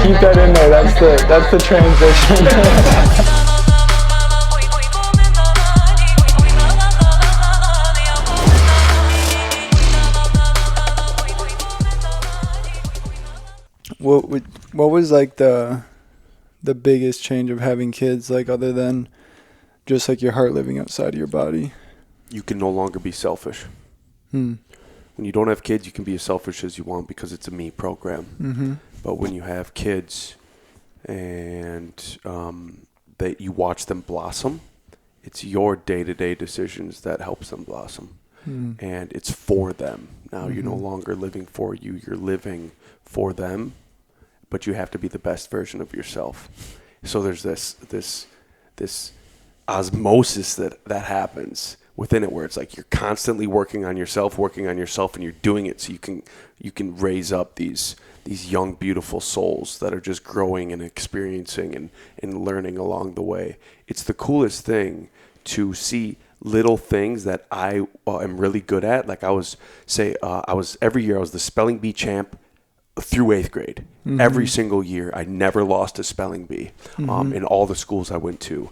keep that in there. That's the transition. What was like the biggest change of having kids, like other than just like your heart living outside of your body? You can no longer be selfish. When you don't have kids, you can be as selfish as you want because it's a me program. Mm-hmm. But when you have kids and that you watch them blossom, it's your day-to-day decisions that helps them blossom. And it's for them. Now you're no longer living for you. You're living for them, but you have to be the best version of yourself. So there's this osmosis that happens within it, where it's like you're constantly working on yourself, and you're doing it so you can raise up these young, beautiful souls that are just growing and experiencing and learning along the way. It's the coolest thing to see little things that I am really good at. Like every year I was the spelling bee champ through 8th grade. Every single year I never lost a spelling bee in all the schools I went to.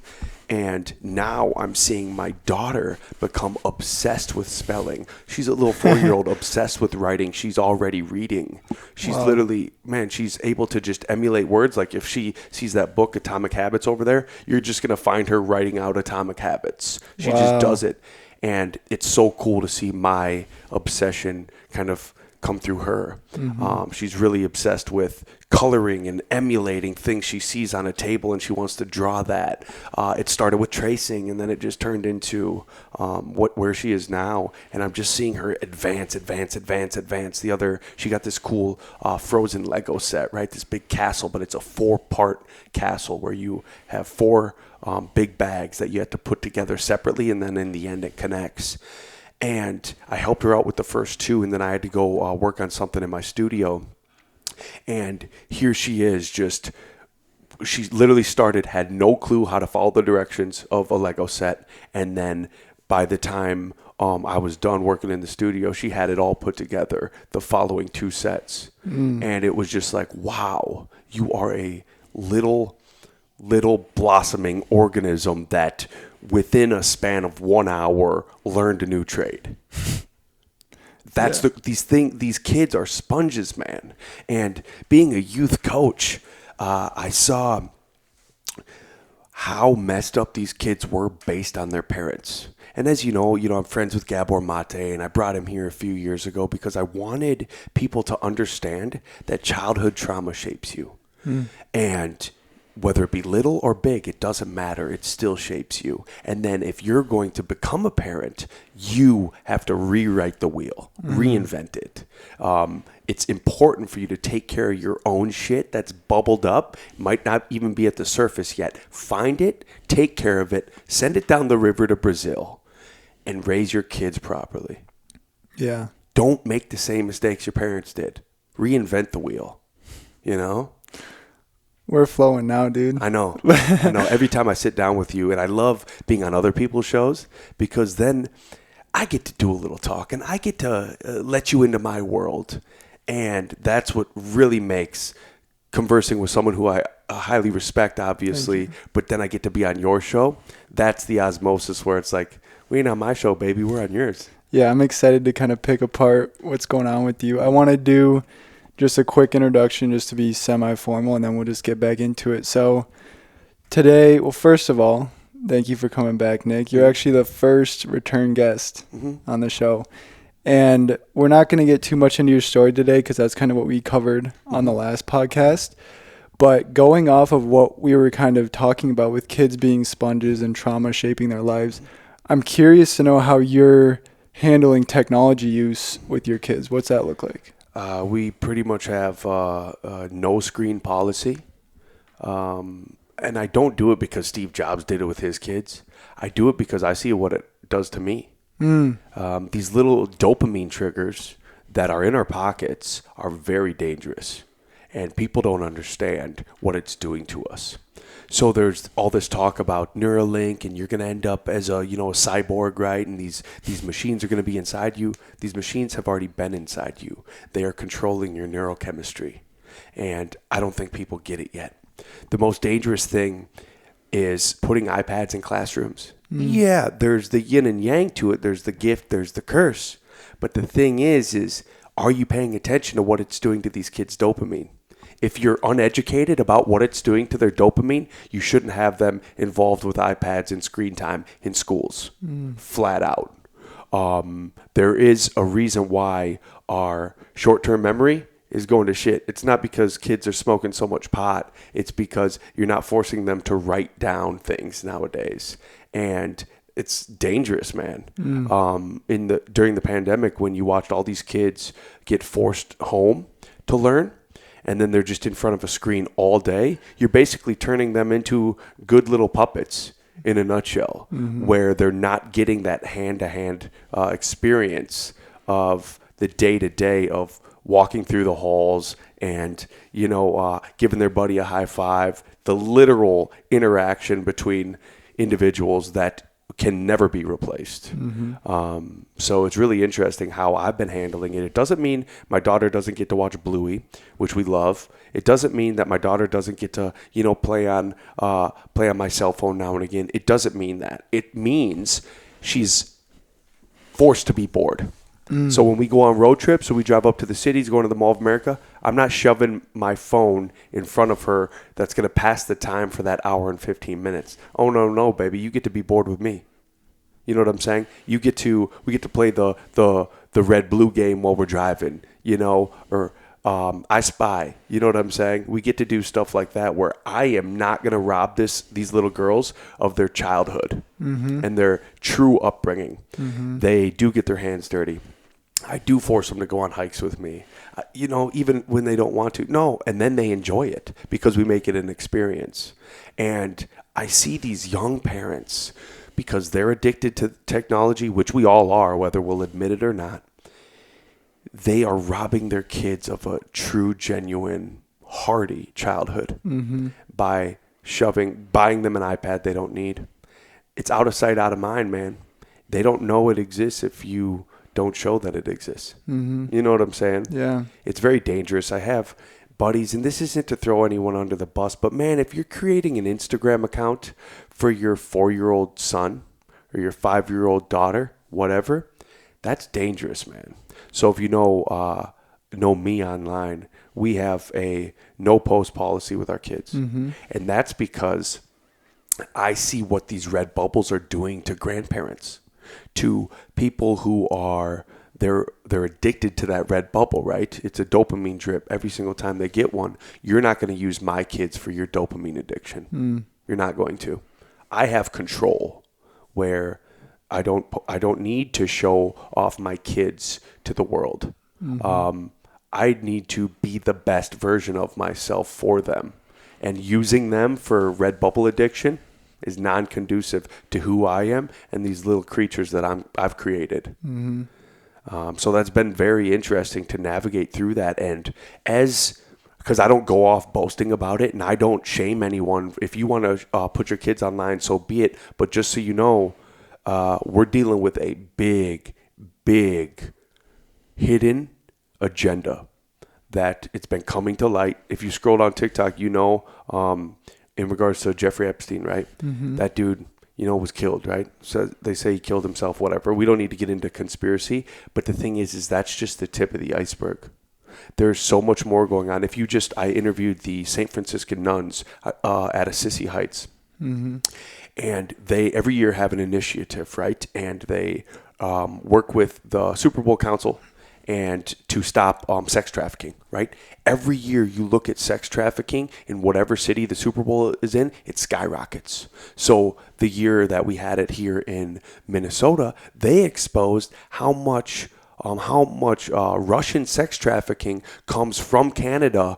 And now I'm seeing my daughter become obsessed with spelling. She's a little 4-year-old obsessed with writing. She's already reading. She's literally, she's able to just emulate words. Like if she sees that book, Atomic Habits, over there, you're just going to find her writing out Atomic Habits. She just does it. And it's so cool to see my obsession kind of come through her. She's really obsessed with coloring and emulating things she sees on a table, and she wants to draw that. It started with tracing, and then it just turned into where she is now. And I'm just seeing her advance. She got this cool Frozen Lego set, right? This big castle, but it's a 4-part castle where you have 4 big bags that you have to put together separately, and then in the end it connects. And I helped her out with the first 2, and then I had to go work on something in my studio. And here she is, she literally had no clue how to follow the directions of a Lego set. And then by the time I was done working in the studio, she had it all put together, the following 2 sets. And it was just like, wow, you are a little blossoming organism that within a span of 1 hour learned a new trade. These kids are sponges, man. And being a youth coach, I saw how messed up these kids were based on their parents. And as you know, I'm friends with Gabor Mate, and I brought him here a few years ago because I wanted people to understand that childhood trauma shapes you. And whether it be little or big, it doesn't matter. It still shapes you. And then if you're going to become a parent, you have to rewrite the wheel, reinvent it. It's important for you to take care of your own shit that's bubbled up, might not even be at the surface yet. Find it, take care of it, send it down the river to Brazil, and raise your kids properly. Yeah. Don't make the same mistakes your parents did. Reinvent the wheel, We're flowing now, dude. I know. Every time I sit down with you, and I love being on other people's shows because then I get to do a little talk and I get to let you into my world. And that's what really makes conversing with someone who I highly respect, obviously, but then I get to be on your show. That's the osmosis where it's like, we ain't on my show, baby. We're on yours. Yeah, I'm excited to kind of pick apart what's going on with you. I want to do just a quick introduction just to be semi-formal, and then we'll just get back into it. So today, first of all, thank you for coming back, Nick. You're actually the first return guest on the show. And we're not going to get too much into your story today because that's kind of what we covered on the last podcast. But going off of what we were kind of talking about with kids being sponges and trauma shaping their lives, I'm curious to know how you're handling technology use with your kids. What's that look like? We pretty much have no screen policy. And I don't do it because Steve Jobs did it with his kids. I do it because I see what it does to me. These little dopamine triggers that are in our pockets are very dangerous. And people don't understand what it's doing to us. So there's all this talk about Neuralink, and you're going to end up as a cyborg, right? And these machines are going to be inside you. These machines have already been inside you. They are controlling your neurochemistry. And I don't think people get it yet. The most dangerous thing is putting iPads in classrooms. Yeah, there's the yin and yang to it. There's the gift, there's the curse. But the thing is are you paying attention to what it's doing to these kids' dopamine? If you're uneducated about what it's doing to their dopamine, you shouldn't have them involved with iPads and screen time in schools. Flat out. There is a reason why our short-term memory is going to shit. It's not because kids are smoking so much pot. It's because you're not forcing them to write down things nowadays. And it's dangerous, man. During the pandemic, when you watched all these kids get forced home to learn, and then they're just in front of a screen all day, you're basically turning them into good little puppets in a nutshell, where they're not getting that hand-to-hand experience of the day-to-day of walking through the halls and, giving their buddy a high five, the literal interaction between individuals that can never be replaced. So it's really interesting how I've been handling it. It doesn't mean my daughter doesn't get to watch Bluey, which we love. It doesn't mean that my daughter doesn't get to, play on my cell phone now and again. It doesn't mean that. It means she's forced to be bored. So when we go on road trips or we drive up to the cities, going to the Mall of America, I'm not shoving my phone in front of her that's going to pass the time for that hour and 15 minutes. Oh, no, baby. You get to be bored with me. You know what I'm saying? We get to play the red-blue game while we're driving, or I Spy. You know what I'm saying? We get to do stuff like that where I am not going to rob these little girls of their childhood and their true upbringing. They do get their hands dirty. I do force them to go on hikes with me, even when they don't want to. No, and then they enjoy it because we make it an experience. And I see these young parents, because they're addicted to technology, which we all are, whether we'll admit it or not, they are robbing their kids of a true, genuine, hearty childhood by buying them an iPad they don't need. It's out of sight, out of mind, man. They don't know it exists if you don't show that it exists. You know what I'm saying? Yeah. It's very dangerous. I have buddies, and this isn't to throw anyone under the bus, but man, if you're creating an Instagram account for your 4-year-old son or your 5-year-old daughter, whatever, that's dangerous, man. So if you know me online, we have a no post policy with our kids. And that's because I see what these red bubbles are doing to grandparents, to people who are they're addicted to that red bubble, right? It's a dopamine drip every single time they get one. You're not going to use my kids for your dopamine addiction. You're not going to. I have control where I don't need to show off my kids to the world. I need to be the best version of myself for them. And using them for red bubble addiction is non-conducive to who I am and these little creatures that I've created. So that's been very interesting to navigate through that. And because I don't go off boasting about it and I don't shame anyone. If you want to put your kids online, so be it. But just so you know, we're dealing with a big, big hidden agenda that it's been coming to light. If you scroll down TikTok, in regards to Jeffrey Epstein, right? That dude, was killed, right? So they say he killed himself, whatever. We don't need to get into conspiracy. But the thing is that's just the tip of the iceberg. There's so much more going on. I interviewed the St. Franciscan nuns at Assisi Heights. And they every year have an initiative, right? And they work with the Super Bowl Council and to stop sex trafficking, right? Every year you look at sex trafficking in whatever city the Super Bowl is in, it skyrockets. So the year that we had it here in Minnesota, they exposed how much Russian sex trafficking comes from Canada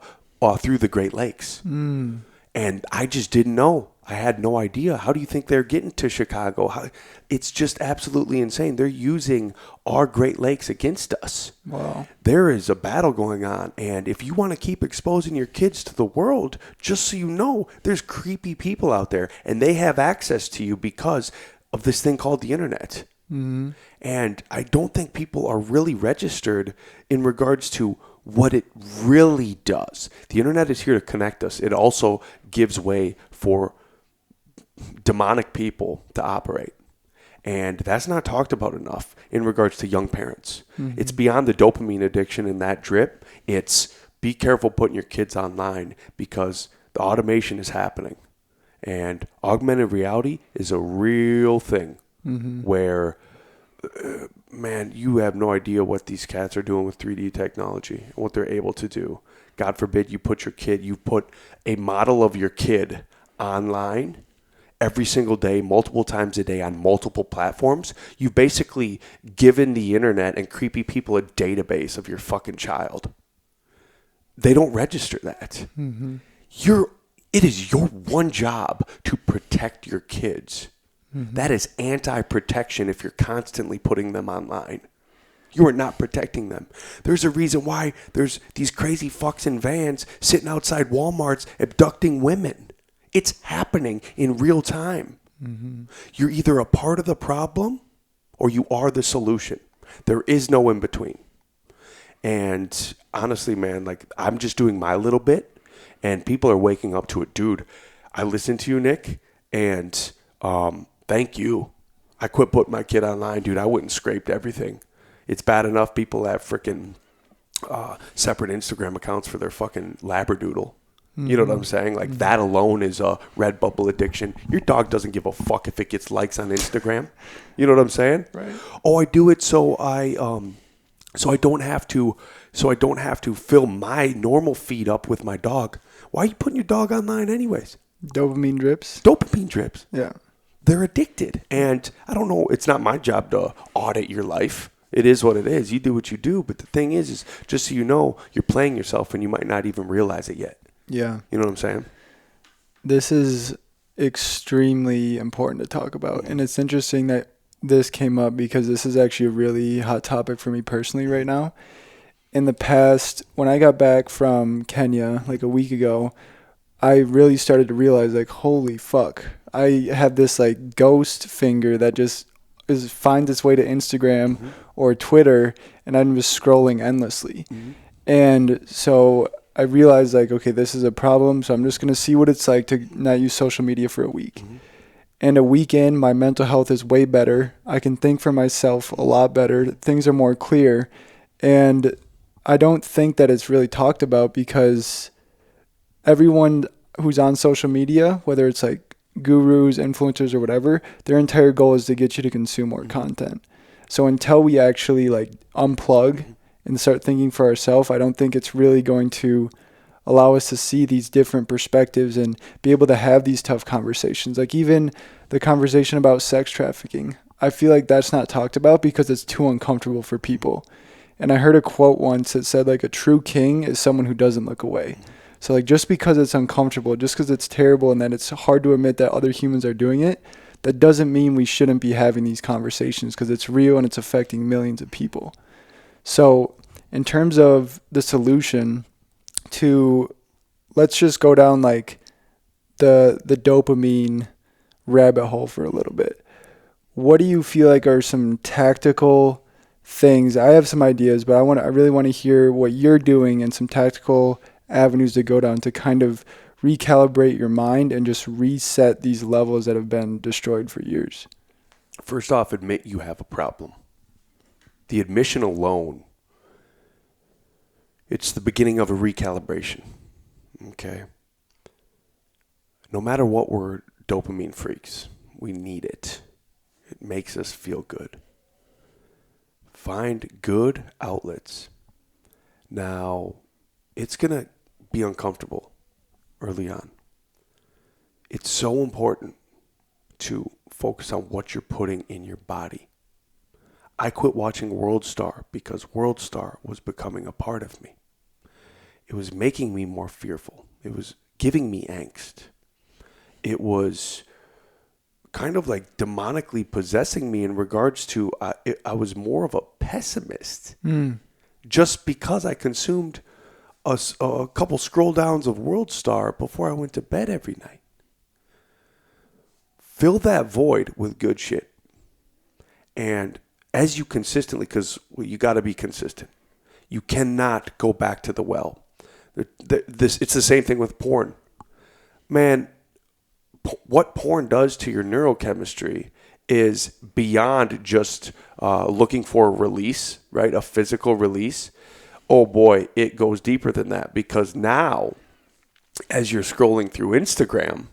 through the Great Lakes. And I just didn't know. I had no idea. How do you think they're getting to Chicago? It's just absolutely insane. They're using our Great Lakes against us. Wow. There is a battle going on. And if you want to keep exposing your kids to the world, just so you know, there's creepy people out there. And they have access to you because of this thing called the internet. And I don't think people are really registered in regards to what it really does. The internet is here to connect us. It also gives way for demonic people to operate. And that's not talked about enough in regards to young parents. Mm-hmm. It's beyond the dopamine addiction and that drip. It's be careful putting your kids online because the automation is happening. And augmented reality is a real thing where, man, you have no idea what these cats are doing with 3D technology and what they're able to do. God forbid you put a model of your kid online every single day, multiple times a day on multiple platforms. You've basically given the internet and creepy people a database of your fucking child. They don't register that. Mm-hmm. It is your one job to protect your kids. Mm-hmm. That is anti-protection if you're constantly putting them online. You are not protecting them. There's a reason why there's these crazy fucks in vans sitting outside Walmarts abducting women. It's happening in real time. Mm-hmm. You're either a part of the problem or you are the solution. There is no in between. And honestly, man, like I'm just doing my little bit and people are waking up to it. Dude, I listened to you, Nick, and thank you. I quit putting my kid online, dude. I went and scraped everything. It's bad enough people have freaking separate Instagram accounts for their fucking Labradoodle. You know what I'm saying? Like that alone is a Redbubble addiction. Your dog doesn't give a fuck if it gets likes on Instagram. You know what I'm saying? Right. Oh, I do it so I don't have to fill my normal feed up with my dog. Why are you putting your dog online anyways? Dopamine drips. Yeah. They're addicted. And I don't know, it's not my job to audit your life. It is what it is. You do what you do. But the thing is just so you know, you're playing yourself and you might not even realize it yet. Yeah. You know what I'm saying? This is extremely important to talk about. And it's interesting that this came up because this is actually a really hot topic for me personally right now. In the past, when I got back from Kenya like a week ago, I really started to realize like, holy fuck, I have this like ghost finger that just finds its way to Instagram or Twitter, and I'm just scrolling endlessly. And so I realized like, okay, this is a problem, so I'm just going to see what it's like to not use social media for a week. And a week in, my mental health is way better. I can think for myself a lot better. Things are more clear. And I don't think that it's really talked about because everyone who's on social media, whether it's like gurus, influencers, or whatever, their entire goal is to get you to consume more content. So until we actually like unplug and start thinking for ourselves, I don't think it's really going to allow us to see these different perspectives and be able to have these tough conversations. Like even the conversation about sex trafficking, I feel like that's not talked about because it's too uncomfortable for people. And I heard a quote once that said like a true king is someone who doesn't look away. So like just because it's uncomfortable, just because it's terrible and that it's hard to admit that other humans are doing it, that doesn't mean we shouldn't be having these conversations because it's real and it's affecting millions of people. So in terms of the solution to, let's just go down like the dopamine rabbit hole for a little bit. What do you feel like are some tactical things? I have some ideas, but I really want to hear what you're doing and some tactical avenues to go down to kind of recalibrate your mind and just reset these levels that have been destroyed for years. First off, admit you have a problem. The admission alone, it's the beginning of a recalibration. Okay? No matter what, we're dopamine freaks. We need it. It makes us feel good. Find good outlets. Now, it's going to be uncomfortable early on. It's so important to focus on what you're putting in your body. I quit watching World Star because World Star was becoming a part of me. It was making me more fearful. It was giving me angst. It was kind of like demonically possessing me in regards to I was more of a pessimist just because I consumed a couple scroll downs of World Star before I went to bed every night. Fill that void with good shit. And as you consistently, because you got to be consistent. You cannot go back to the well. It's the same thing with porn. Man, what porn does to your neurochemistry is beyond just looking for a release, right? A physical release. Oh boy, it goes deeper than that, because now, as you're scrolling through Instagram,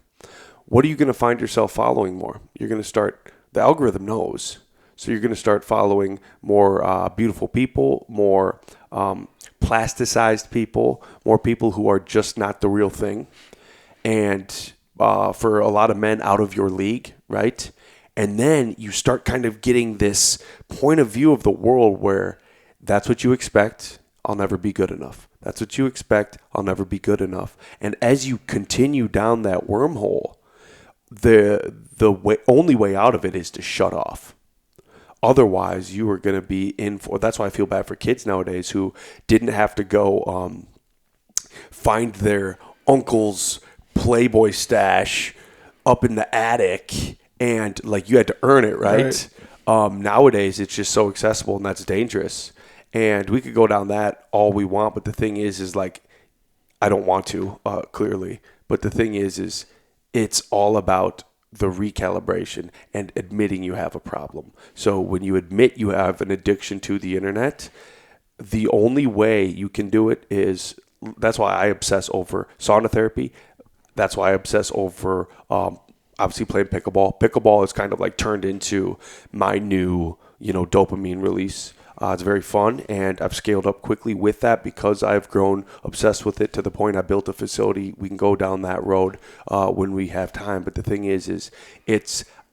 what are you going to find yourself following more? You're going to start, the algorithm knows. So you're going to start following more beautiful people, more plasticized people, more people who are just not the real thing. And for a lot of men, out of your league, right? And then you start kind of getting this point of view of the world where that's what you expect. I'll never be good enough. That's what you expect. I'll never be good enough. And as you continue down that wormhole, the only way out of it is to shut off. Otherwise, you are going to be in for. That's why I feel bad for kids nowadays who didn't have to go find their uncle's Playboy stash up in the attic, and like you had to earn it, right? Nowadays, it's just so accessible, and that's dangerous. And we could go down that all we want, but the thing is like, I don't want to, clearly. But the thing is it's all about the recalibration and admitting you have a problem. So when you admit you have an addiction to the internet, the only way you can do it is, that's why I obsess over sauna therapy. That's why I obsess over, obviously playing pickleball. Pickleball is kind of like turned into my new, dopamine release. It's very fun, and I've scaled up quickly with that because I've grown obsessed with it to the point I built a facility. We can go down that road when we have time. But the thing is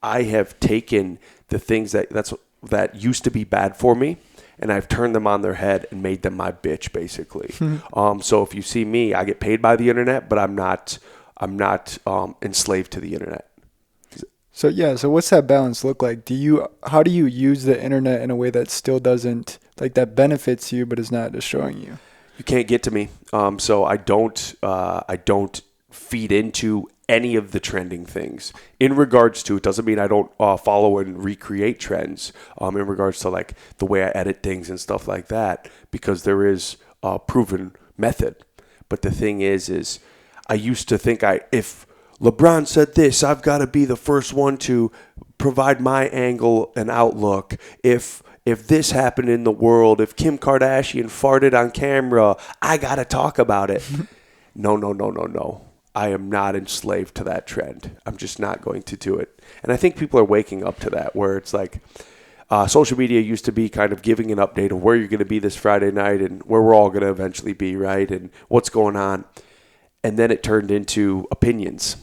I have taken the things that used to be bad for me, and I've turned them on their head and made them my bitch, basically. So if you see me, I get paid by the internet, but I'm not enslaved to the internet. So what's that balance look like? How do you use the internet in a way that still doesn't, like, that benefits you but is not destroying you? You can't get to me. So I don't feed into any of the trending things. In regards to, it doesn't mean I don't follow and recreate trends in regards to like the way I edit things and stuff like that, because there is a proven method. But the thing is I used to think if LeBron said this, I've got to be the first one to provide my angle and outlook. If this happened in the world, if Kim Kardashian farted on camera, I got to talk about it. No. I am not enslaved to that trend. I'm just not going to do it. And I think people are waking up to that, where it's like social media used to be kind of giving an update of where you're going to be this Friday night and where we're all going to eventually be, right? And what's going on. And then it turned into opinions.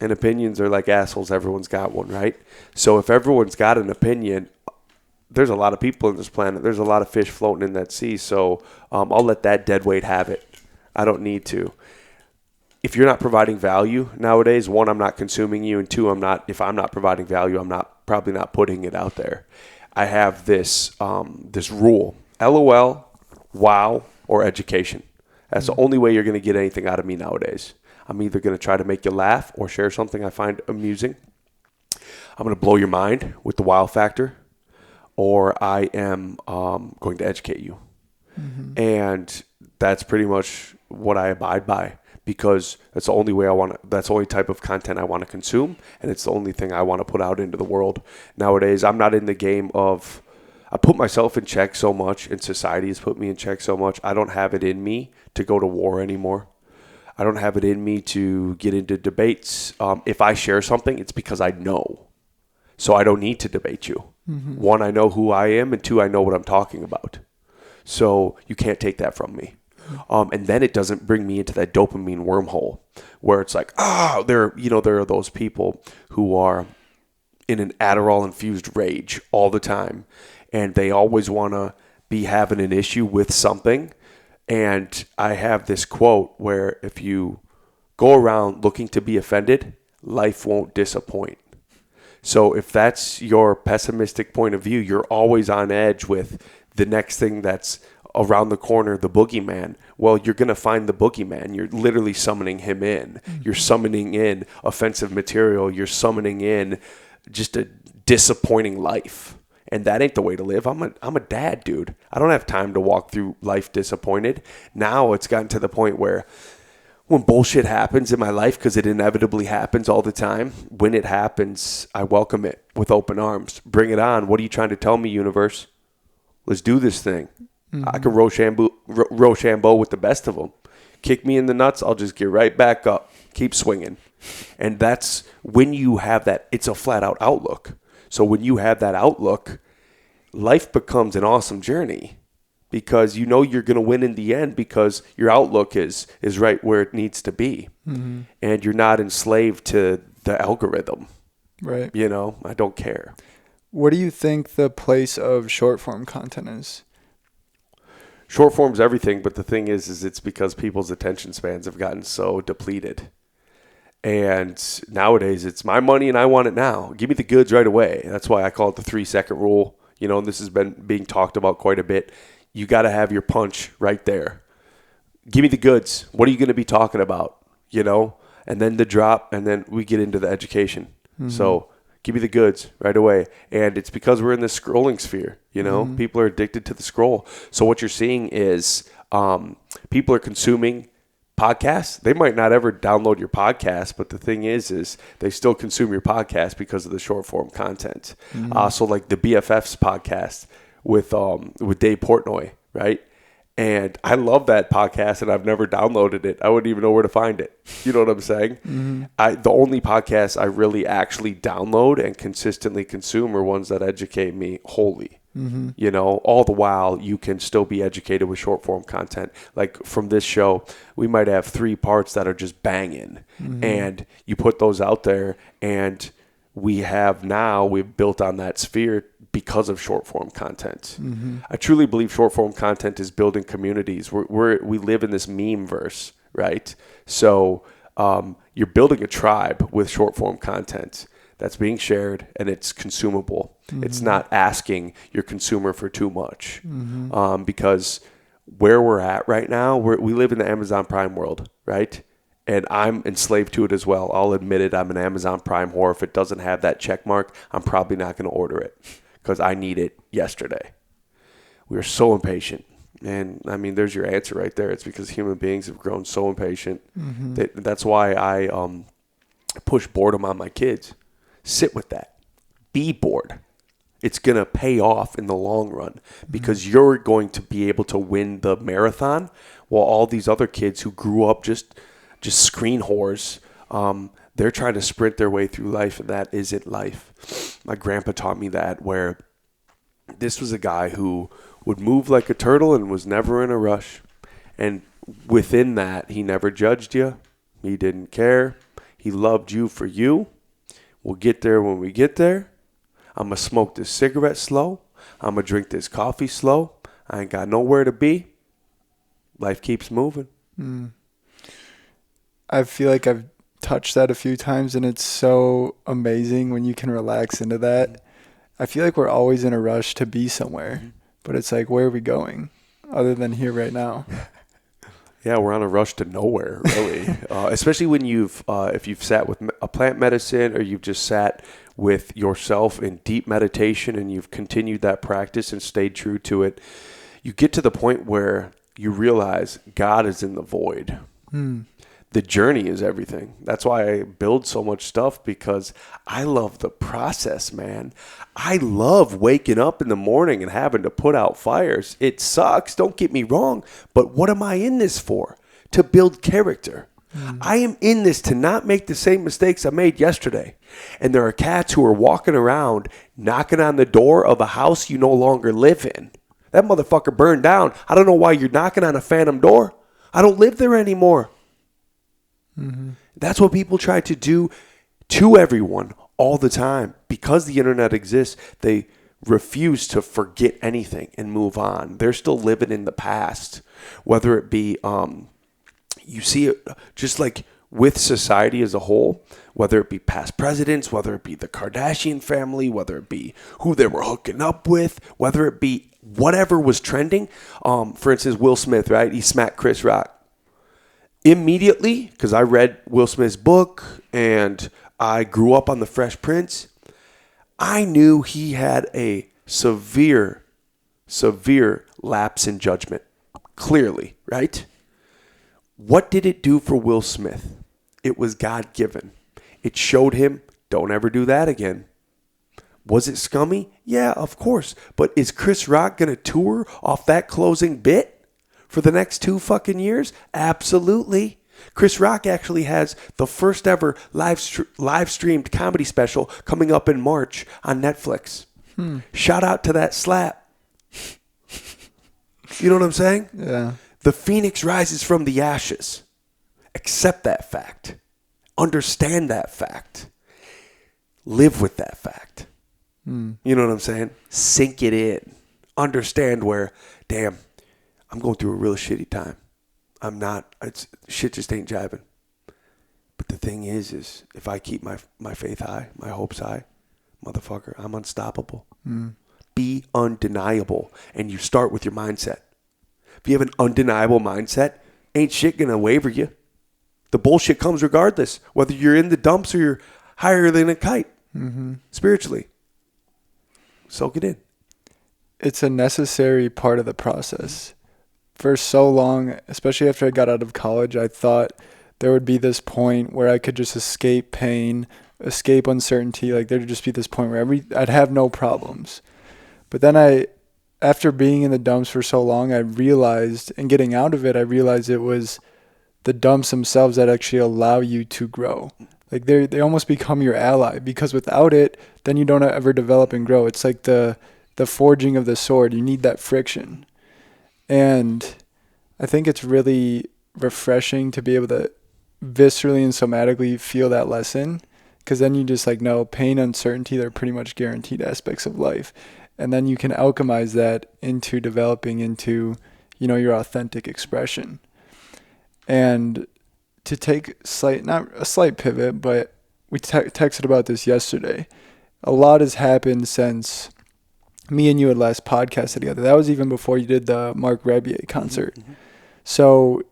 And opinions are like assholes. Everyone's got one, right? So if everyone's got an opinion, there's a lot of people on this planet. There's a lot of fish floating in that sea. So I'll let that dead weight have it. I don't need to. If you're not providing value nowadays, one, I'm not consuming you, and two, if I'm not providing value, I'm probably not putting it out there. I have this rule: LOL, wow, or education. That's the only way you're going to get anything out of me nowadays. I'm either going to try to make you laugh or share something I find amusing. I'm going to blow your mind with the wow factor, or I am going to educate you. Mm-hmm. And that's pretty much what I abide by, because that's the only way that's the only type of content I want to consume, and it's the only thing I want to put out into the world. Nowadays, I'm not in the game of, I put myself in check so much, and society has put me in check so much. I don't have it in me to go to war anymore. I don't have it in me to get into debates. If I share something, it's because I know. So I don't need to debate you. Mm-hmm. One, I know who I am, and two, I know what I'm talking about. So you can't take that from me. And then it doesn't bring me into that dopamine wormhole where it's like, there are those people who are in an Adderall-infused rage all the time, and they always want to be having an issue with something. And I have this quote where if you go around looking to be offended, life won't disappoint. So if that's your pessimistic point of view, you're always on edge with the next thing that's around the corner, the boogeyman. Well, you're going to find the boogeyman. You're literally summoning him in. Mm-hmm. You're summoning in offensive material. You're summoning in just a disappointing life. And that ain't the way to live. I'm a dad, dude. I don't have time to walk through life disappointed. Now it's gotten to the point where when bullshit happens in my life, because it inevitably happens all the time, when it happens, I welcome it with open arms. Bring it on. What are you trying to tell me, universe? Let's do this thing. I can Rochambeau with the best of them. Kick me in the nuts, I'll just get right back up. Keep swinging. And that's when you have that, it's a flat out outlook. So when you have that outlook, life becomes an awesome journey because you know you're going to win in the end because your outlook is right where it needs to be. Mm-hmm. And you're not enslaved to the algorithm. Right. You know, I don't care. What do you think the place of short form content is? Short form's everything, but the thing is it's because people's attention spans have gotten so depleted. And nowadays it's my money and I want it now. Give me the goods right away. That's why I call it the 3-second rule. You know, and this has been being talked about quite a bit. You got to have your punch right there. Give me the goods. What are you going to be talking about? You know, and then the drop, and then we get into the education. Mm-hmm. So give me the goods right away. And it's because we're in this scrolling sphere, you know, people are addicted to the scroll. So what you're seeing is people are consuming podcasts. They might not ever download your podcast, but the thing is they still consume your podcast because of the short form content. So like the BFFs podcast with Dave Portnoy, right? And I love that podcast, and I've never downloaded it. I wouldn't even know where to find it. You know what I'm saying? Mm-hmm. The only podcasts I really actually download and consistently consume are ones that educate me wholly. Mm-hmm. You know, all the while you can still be educated with short form content. Like from this show, we might have 3 parts that are just banging, and you put those out there, and we've built on that sphere because of short form content. I truly believe short form content is building communities. We live in this meme verse, right? So you're building a tribe with short form content that's being shared and it's consumable. It's not asking your consumer for too much, because where we're at right now, we live in the Amazon Prime world, right? And I'm enslaved to it as well. I'll admit it. I'm an Amazon Prime whore. If it doesn't have that check mark, I'm probably not going to order it because I need it yesterday. We are so impatient. And, I mean, there's your answer right there. It's because human beings have grown so impatient. That's why I push boredom on my kids. Sit with that. Be bored. It's going to pay off in the long run because you're going to be able to win the marathon while all these other kids who grew up just screen whores, they're trying to sprint their way through life, and that isn't life. My grandpa taught me that, where this was a guy who would move like a turtle and was never in a rush. And within that, he never judged you. He didn't care. He loved you for you. We'll get there when we get there. I'm going to smoke this cigarette slow. I'm going to drink this coffee slow. I ain't got nowhere to be. Life keeps moving. I feel like I've touched that a few times, and it's so amazing when you can relax into that. I feel like we're always in a rush to be somewhere, but it's like, where are we going other than here right now? Yeah, we're on a rush to nowhere, really. Especially when if you've sat with a plant medicine, or you've just sat with yourself in deep meditation and you've continued that practice and stayed true to it, you get to the point where you realize God is in the void. The journey is everything. That's why I build so much stuff, because I love the process, man. I love waking up in the morning and having to put out fires. It sucks, don't get me wrong, but what am I in this for? To build character. I am in this to not make the same mistakes I made yesterday. And there are cats who are walking around knocking on the door of a house you no longer live in. That motherfucker burned down. I don't know why you're knocking on a phantom door. I don't live there anymore. That's what people try to do to everyone all the time. Because the internet exists, they refuse to forget anything and move on. They're still living in the past. Whether it be, you see it just like with society as a whole, whether it be past presidents, whether it be the Kardashian family, whether it be who they were hooking up with, whether it be whatever was trending. For instance, Will Smith, right? He smacked Chris Rock. Immediately, because I read Will Smith's book and I grew up on The Fresh Prince, I knew he had a severe lapse in judgment. Clearly, right? What did it do for Will Smith? It was God-given. It showed him, don't ever do that again. Was it scummy? Yeah, of course. But is Chris Rock going to tour off that closing bit for the next 2 fucking years? Absolutely. Chris Rock actually has the first ever live streamed comedy special coming up in March on Netflix. Shout out to that slap. You know what I'm saying? Yeah. The phoenix rises from the ashes. Accept that fact. Understand that fact. Live with that fact. You know what I'm saying? Sink it in. Understand where, damn, I'm going through a real shitty time. Shit just ain't jiving. But the thing is if I keep my faith high, my hopes high, motherfucker, I'm unstoppable. Be undeniable. And you start with your mindset. If you have an undeniable mindset, ain't shit gonna waver you. The bullshit comes regardless, whether you're in the dumps or you're higher than a kite, spiritually. Soak it in. It's a necessary part of the process. For so long, especially after I got out of college, I thought there would be this point where I could just escape pain, escape uncertainty. Like there'd just be this point where I'd have no problems. But then after being in the dumps for so long, I realized, and getting out of it, I realized it was the dumps themselves that actually allow you to grow. Like they almost become your ally, because without it, then you don't ever develop and grow. It's like the forging of the sword. You need that friction. And I think it's really refreshing to be able to viscerally and somatically feel that lesson, because then you just like know pain, uncertainty, they're pretty much guaranteed aspects of life. And then you can alchemize that into developing into, your authentic expression. And to take not a slight pivot, but we texted about this yesterday. A lot has happened since me and you had last podcasted together. That was even before you did the Mark Rebier concert. So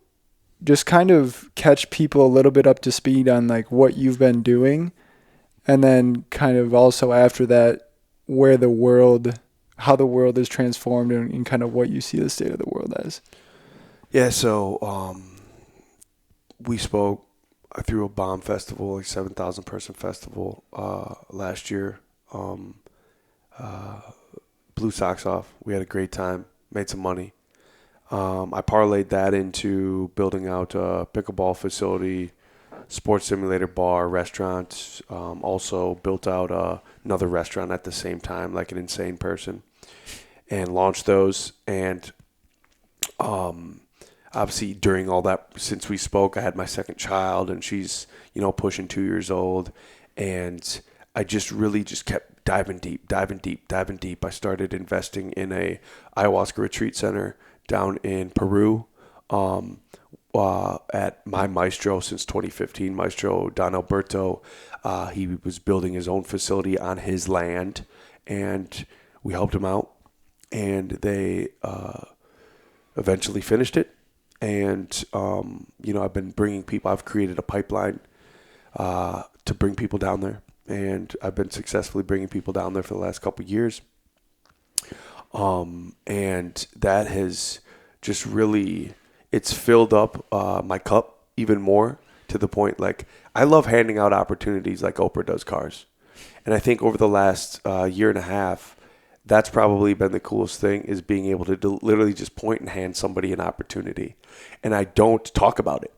just kind of catch people a little bit up to speed on like what you've been doing. And then kind of also after that, how the world is transformed and kind of what you see the state of the world as. Yeah, so we spoke. I threw a bomb festival, like 7,000 person festival last year. Blew socks off. We had a great time. Made some money. I parlayed that into building out a pickleball facility, sports simulator bar, restaurant. Also built out another restaurant at the same time, like an insane person, and launched those. And obviously during all that, since we spoke, I had my second child, and she's, pushing 2 years old. And I just really just kept diving deep. I started investing in a ayahuasca retreat center down in Peru at my maestro since 2015, Maestro Don Alberto. He was building his own facility on his land, and we helped him out, and they eventually finished it. And, I've been bringing people. I've created a pipeline to bring people down there. And I've been successfully bringing people down there for the last couple of years. And that has just really, it's filled up my cup even more, to the point, like, I love handing out opportunities like Oprah does cars. And I think over the last year and a half, that's probably been the coolest thing, is being able to literally just point and hand somebody an opportunity. And I don't talk about it.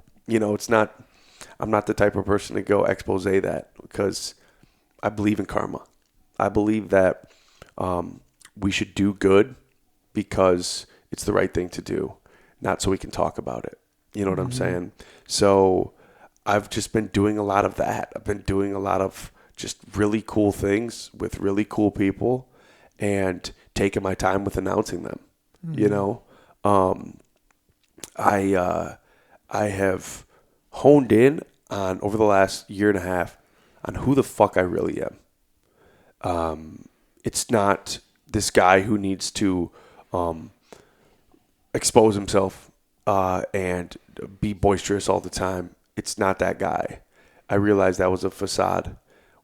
I'm not the type of person to go expose that, because I believe in karma. I believe that we should do good because it's the right thing to do, not so we can talk about it. You know what I'm saying? So I've just been doing a lot of that. I've been doing a lot of just really cool things with really cool people, and taking my time with announcing them. I have honed in on, over the last year and a half, on who the fuck I really am. It's not this guy who needs to expose himself and be boisterous all the time. It's not that guy. I realized that was a facade,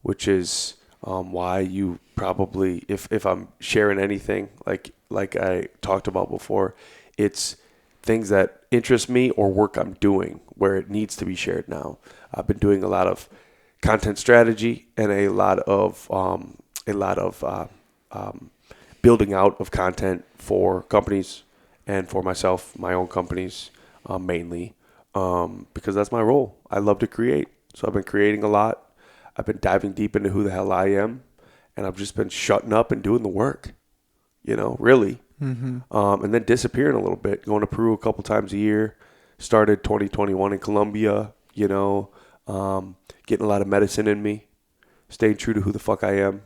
which is why you probably, if I'm sharing anything like I talked about before, it's things that interest me or work I'm doing where it needs to be shared now. I've been doing a lot of content strategy and a lot of building out of content for companies and for myself, my own companies, mainly, because that's my role. I love to create. So I've been creating a lot. I've been diving deep into who the hell I am, and I've just been shutting up and doing the work, really. Mm-hmm. And then disappearing a little bit, going to Peru a couple times a year. Started 2021 in Colombia, getting a lot of medicine in me, staying true to who the fuck I am,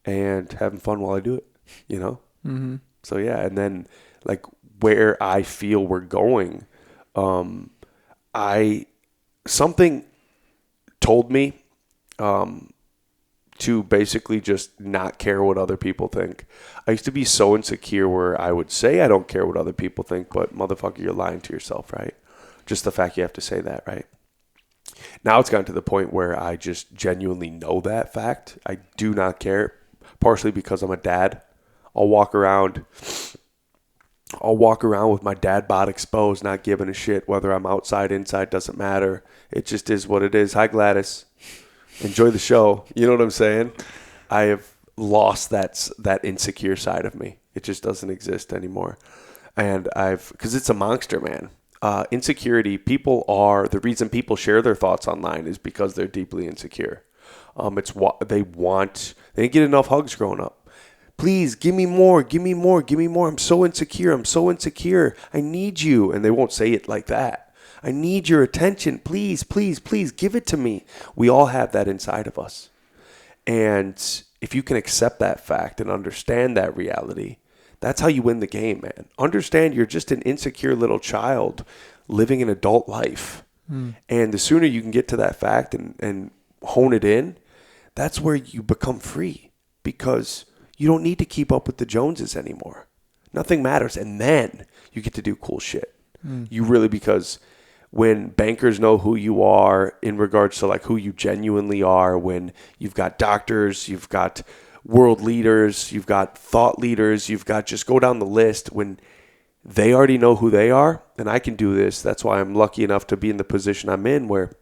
and having fun while I do it, Mm-hmm. So yeah, and then like where I feel we're going, something told me to basically just not care what other people think. I used to be so insecure where I would say I don't care what other people think, but motherfucker, you're lying to yourself, right? Just the fact you have to say that, right? Now it's gotten to the point where I just genuinely know that fact. I do not care, partially because I'm a dad. I'll walk around with my dad bod exposed, not giving a shit whether I'm outside, inside, doesn't matter. It just is what it is. Hi, Gladys. Enjoy the show. You know what I'm saying? I have lost that insecure side of me. It just doesn't exist anymore. And because it's a monster, man. Insecurity, the reason people share their thoughts online is because they're deeply insecure. It's what they want. They didn't get enough hugs growing up. Please give me more, give me more, give me more. I'm so insecure. I need you. And they won't say it like that. I need your attention. Please, please, please give it to me. We all have that inside of us. And if you can accept that fact and understand that reality, that's how you win the game, man. Understand you're just an insecure little child living an adult life. And the sooner you can get to that fact and hone it in, that's where you become free, because you don't need to keep up with the Joneses anymore. Nothing matters. And then you get to do cool shit. You really, because when bankers know who you are in regards to like who you genuinely are, when you've got doctors, you've got world leaders, you've got thought leaders, you've got, just go down the list, when they already know who they are, and I can do this. That's why I'm lucky enough to be in the position I'm in, where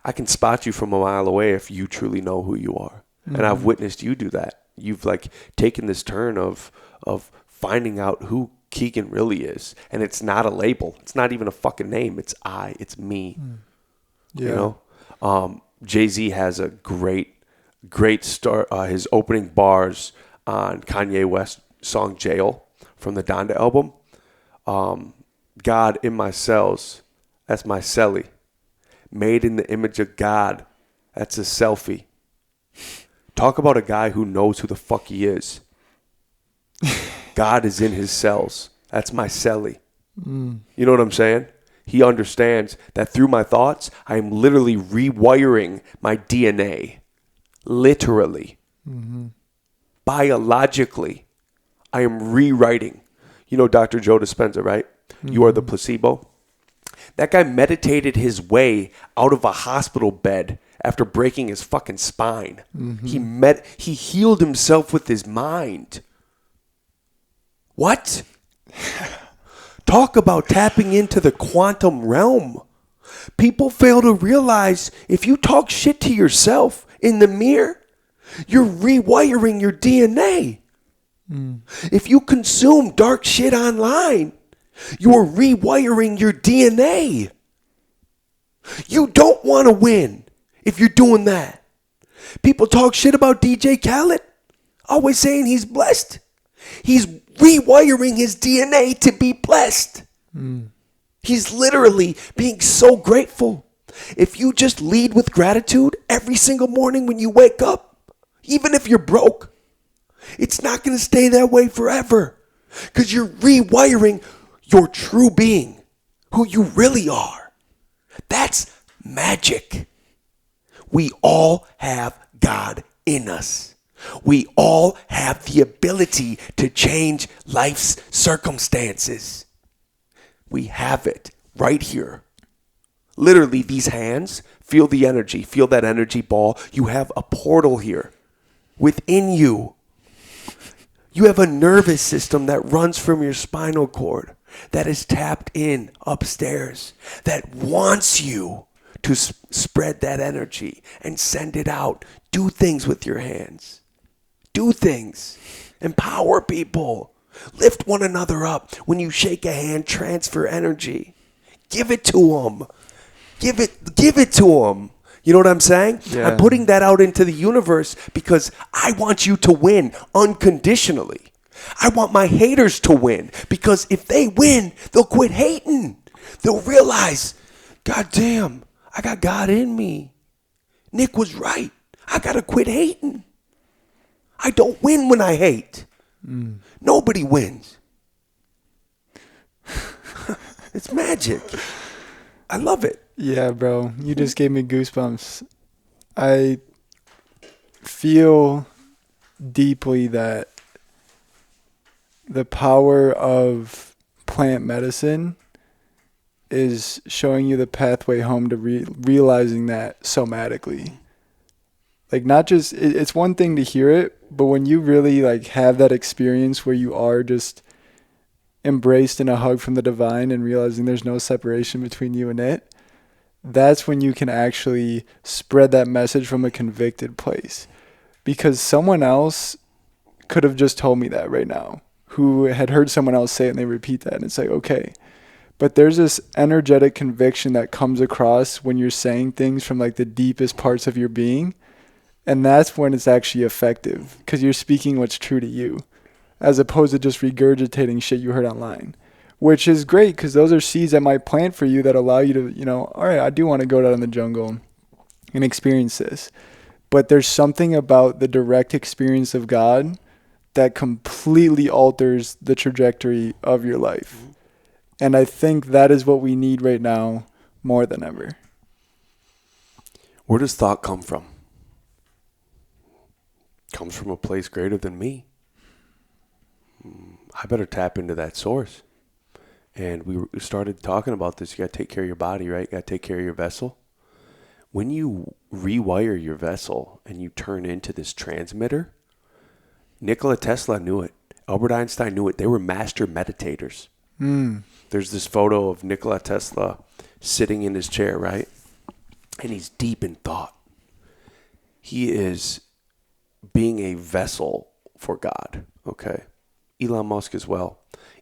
I can spot you from a mile away if you truly know who you are. And I've witnessed you do that. You've like taken this turn of finding out who Keegan really is. And it's not a label. It's not even a fucking name. It's me. Yeah. Jay-Z has a great start. His opening bars on Kanye West's song Jail from the Donda album. God in my cells, that's my celly. Made in the image of God, that's a selfie. Talk about a guy who knows who the fuck he is. God is in his cells. That's my celly. You know what I'm saying? He understands that through my thoughts, I am literally rewiring my DNA. Literally. Biologically. I am rewriting. You know Dr. Joe Dispenza, right? You are the placebo. That guy meditated his way out of a hospital bed after breaking his fucking spine. He healed himself with his mind. What? Talk about tapping into the quantum realm. People fail to realize if you talk shit to yourself in the mirror, you're rewiring your DNA. If you consume dark shit online, you're rewiring your DNA. You don't want to win if you're doing that. People talk shit about DJ Khaled, always saying he's blessed. He's rewiring his DNA to be blessed. He's literally being so grateful. If you just lead with gratitude every single morning when you wake up, even if you're broke, it's not going to stay that way forever, because you're rewiring your true being, who you really are. That's magic. We all have God in us. We all have the ability to change life's circumstances. We have it right here. Literally, these hands, feel the energy, feel that energy ball. You have a portal here. within you. You have a nervous system that runs from your spinal cord that is tapped in upstairs that wants you to spread that energy and send it out. Do things with your hands. Do things. Empower people. Lift one another up. When you shake a hand, transfer energy. Give it to them. Give it to them. You know what I'm saying? Yeah. I'm putting that out into the universe because I want you to win unconditionally. I want my haters to win because if they win, they'll quit hating. They'll realize, God damn, I got God in me. Nick was right. I got to quit hating. I don't win when I hate. Nobody wins. It's magic. I love it. Yeah, bro. You just gave me goosebumps. I feel deeply that the power of plant medicine is showing you the pathway home to realizing that somatically. Like, not just, it's one thing to hear it, but when you really like have that experience where you are just embraced in a hug from the divine and realizing there's no separation between you and it, that's when you can actually spread that message from a convicted place. Because someone else could have just told me that right now, who had heard someone else say it and they repeat that, and it's like, okay. But there's this energetic conviction that comes across when you're saying things from like the deepest parts of your being, and that's when it's actually effective, because you're speaking what's true to you, as opposed to just regurgitating shit you heard online. Which is great, because those are seeds that might plant for you that allow you to, you know, all right, I do want to go out in the jungle and experience this. But there's something about the direct experience of God that completely alters the trajectory of your life. And I think that is what we need right now more than ever. Where does thought come from? It comes from a place greater than me. I better tap into that source. And we started talking about this. You got to take care of your body, right? You got to take care of your vessel. When you rewire your vessel and you turn into this transmitter, Nikola Tesla knew it. Albert Einstein knew it. They were master meditators. There's this photo of Nikola Tesla sitting in his chair, right? And he's deep in thought. He is being a vessel for God, okay? Elon Musk as well.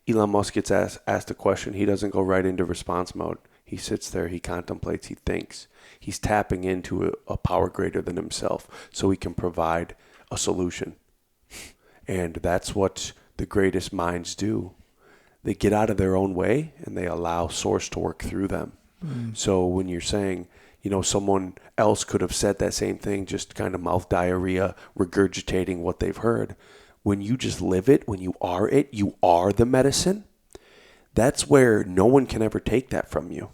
Elon Musk gets asked a question. He doesn't go right into response mode. He sits there. He contemplates. He thinks. He's tapping into a power greater than himself so he can provide a solution. And that's what the greatest minds do. They get out of their own way and they allow source to work through them. So when you're saying, you know, someone else could have said that same thing, just kind of mouth diarrhea, regurgitating what they've heard. When you just live it, when you are the medicine, that's where no one can ever take that from you.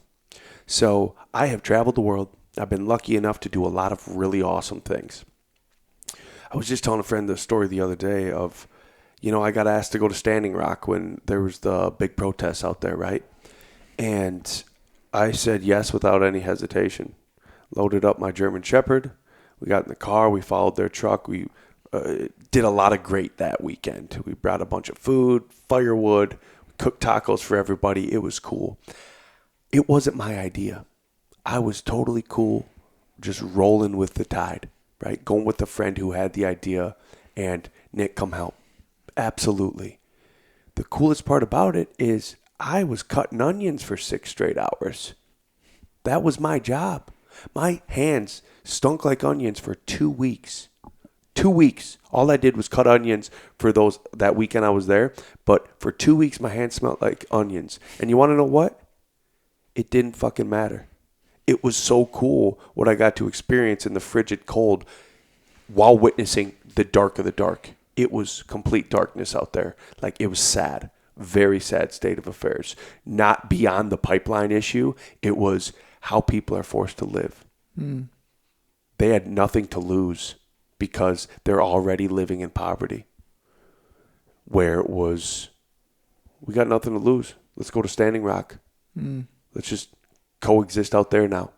So I have traveled the world. I've been lucky enough to do a lot of really awesome things. I was just telling a friend the story the other day of, you know, I got asked to go to Standing Rock when there was the big protests out there, right? And I said yes without any hesitation. Loaded up my German Shepherd. We got in the car. We followed their truck. We did a lot of great that weekend. We brought a bunch of food, firewood, cooked tacos for everybody. It was cool. It wasn't my idea. I was totally cool just rolling with the tide, right? Going with a friend who had the idea and Nick, come help. Absolutely. The coolest part about it is I was cutting onions for 6 straight hours. That was my job. My hands stunk like onions for 2 weeks. 2 weeks. All I did was cut onions for that weekend I was there. But for 2 weeks, my hands smelled like onions. And you want to know what? It didn't fucking matter. It was so cool what I got to experience in the frigid cold while witnessing the dark of the dark. It was complete darkness out there. Like, it was sad. Very sad state of affairs. Not beyond the pipeline issue. It was how people are forced to live. They had nothing to lose because they're already living in poverty. Where it was, we got nothing to lose. Let's go to Standing Rock. Let's just coexist out there now.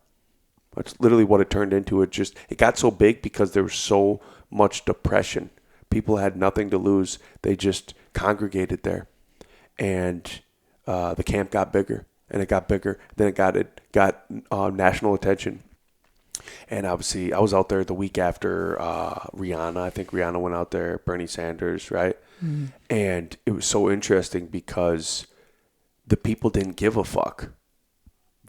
That's literally what it turned into. It got so big because there was so much depression. People had nothing to lose. They just congregated there, and the camp got bigger, and it got bigger. Then it got national attention. And obviously, I was out there the week after Rihanna. I think Rihanna went out there, Bernie Sanders, right? And it was so interesting because the people didn't give a fuck.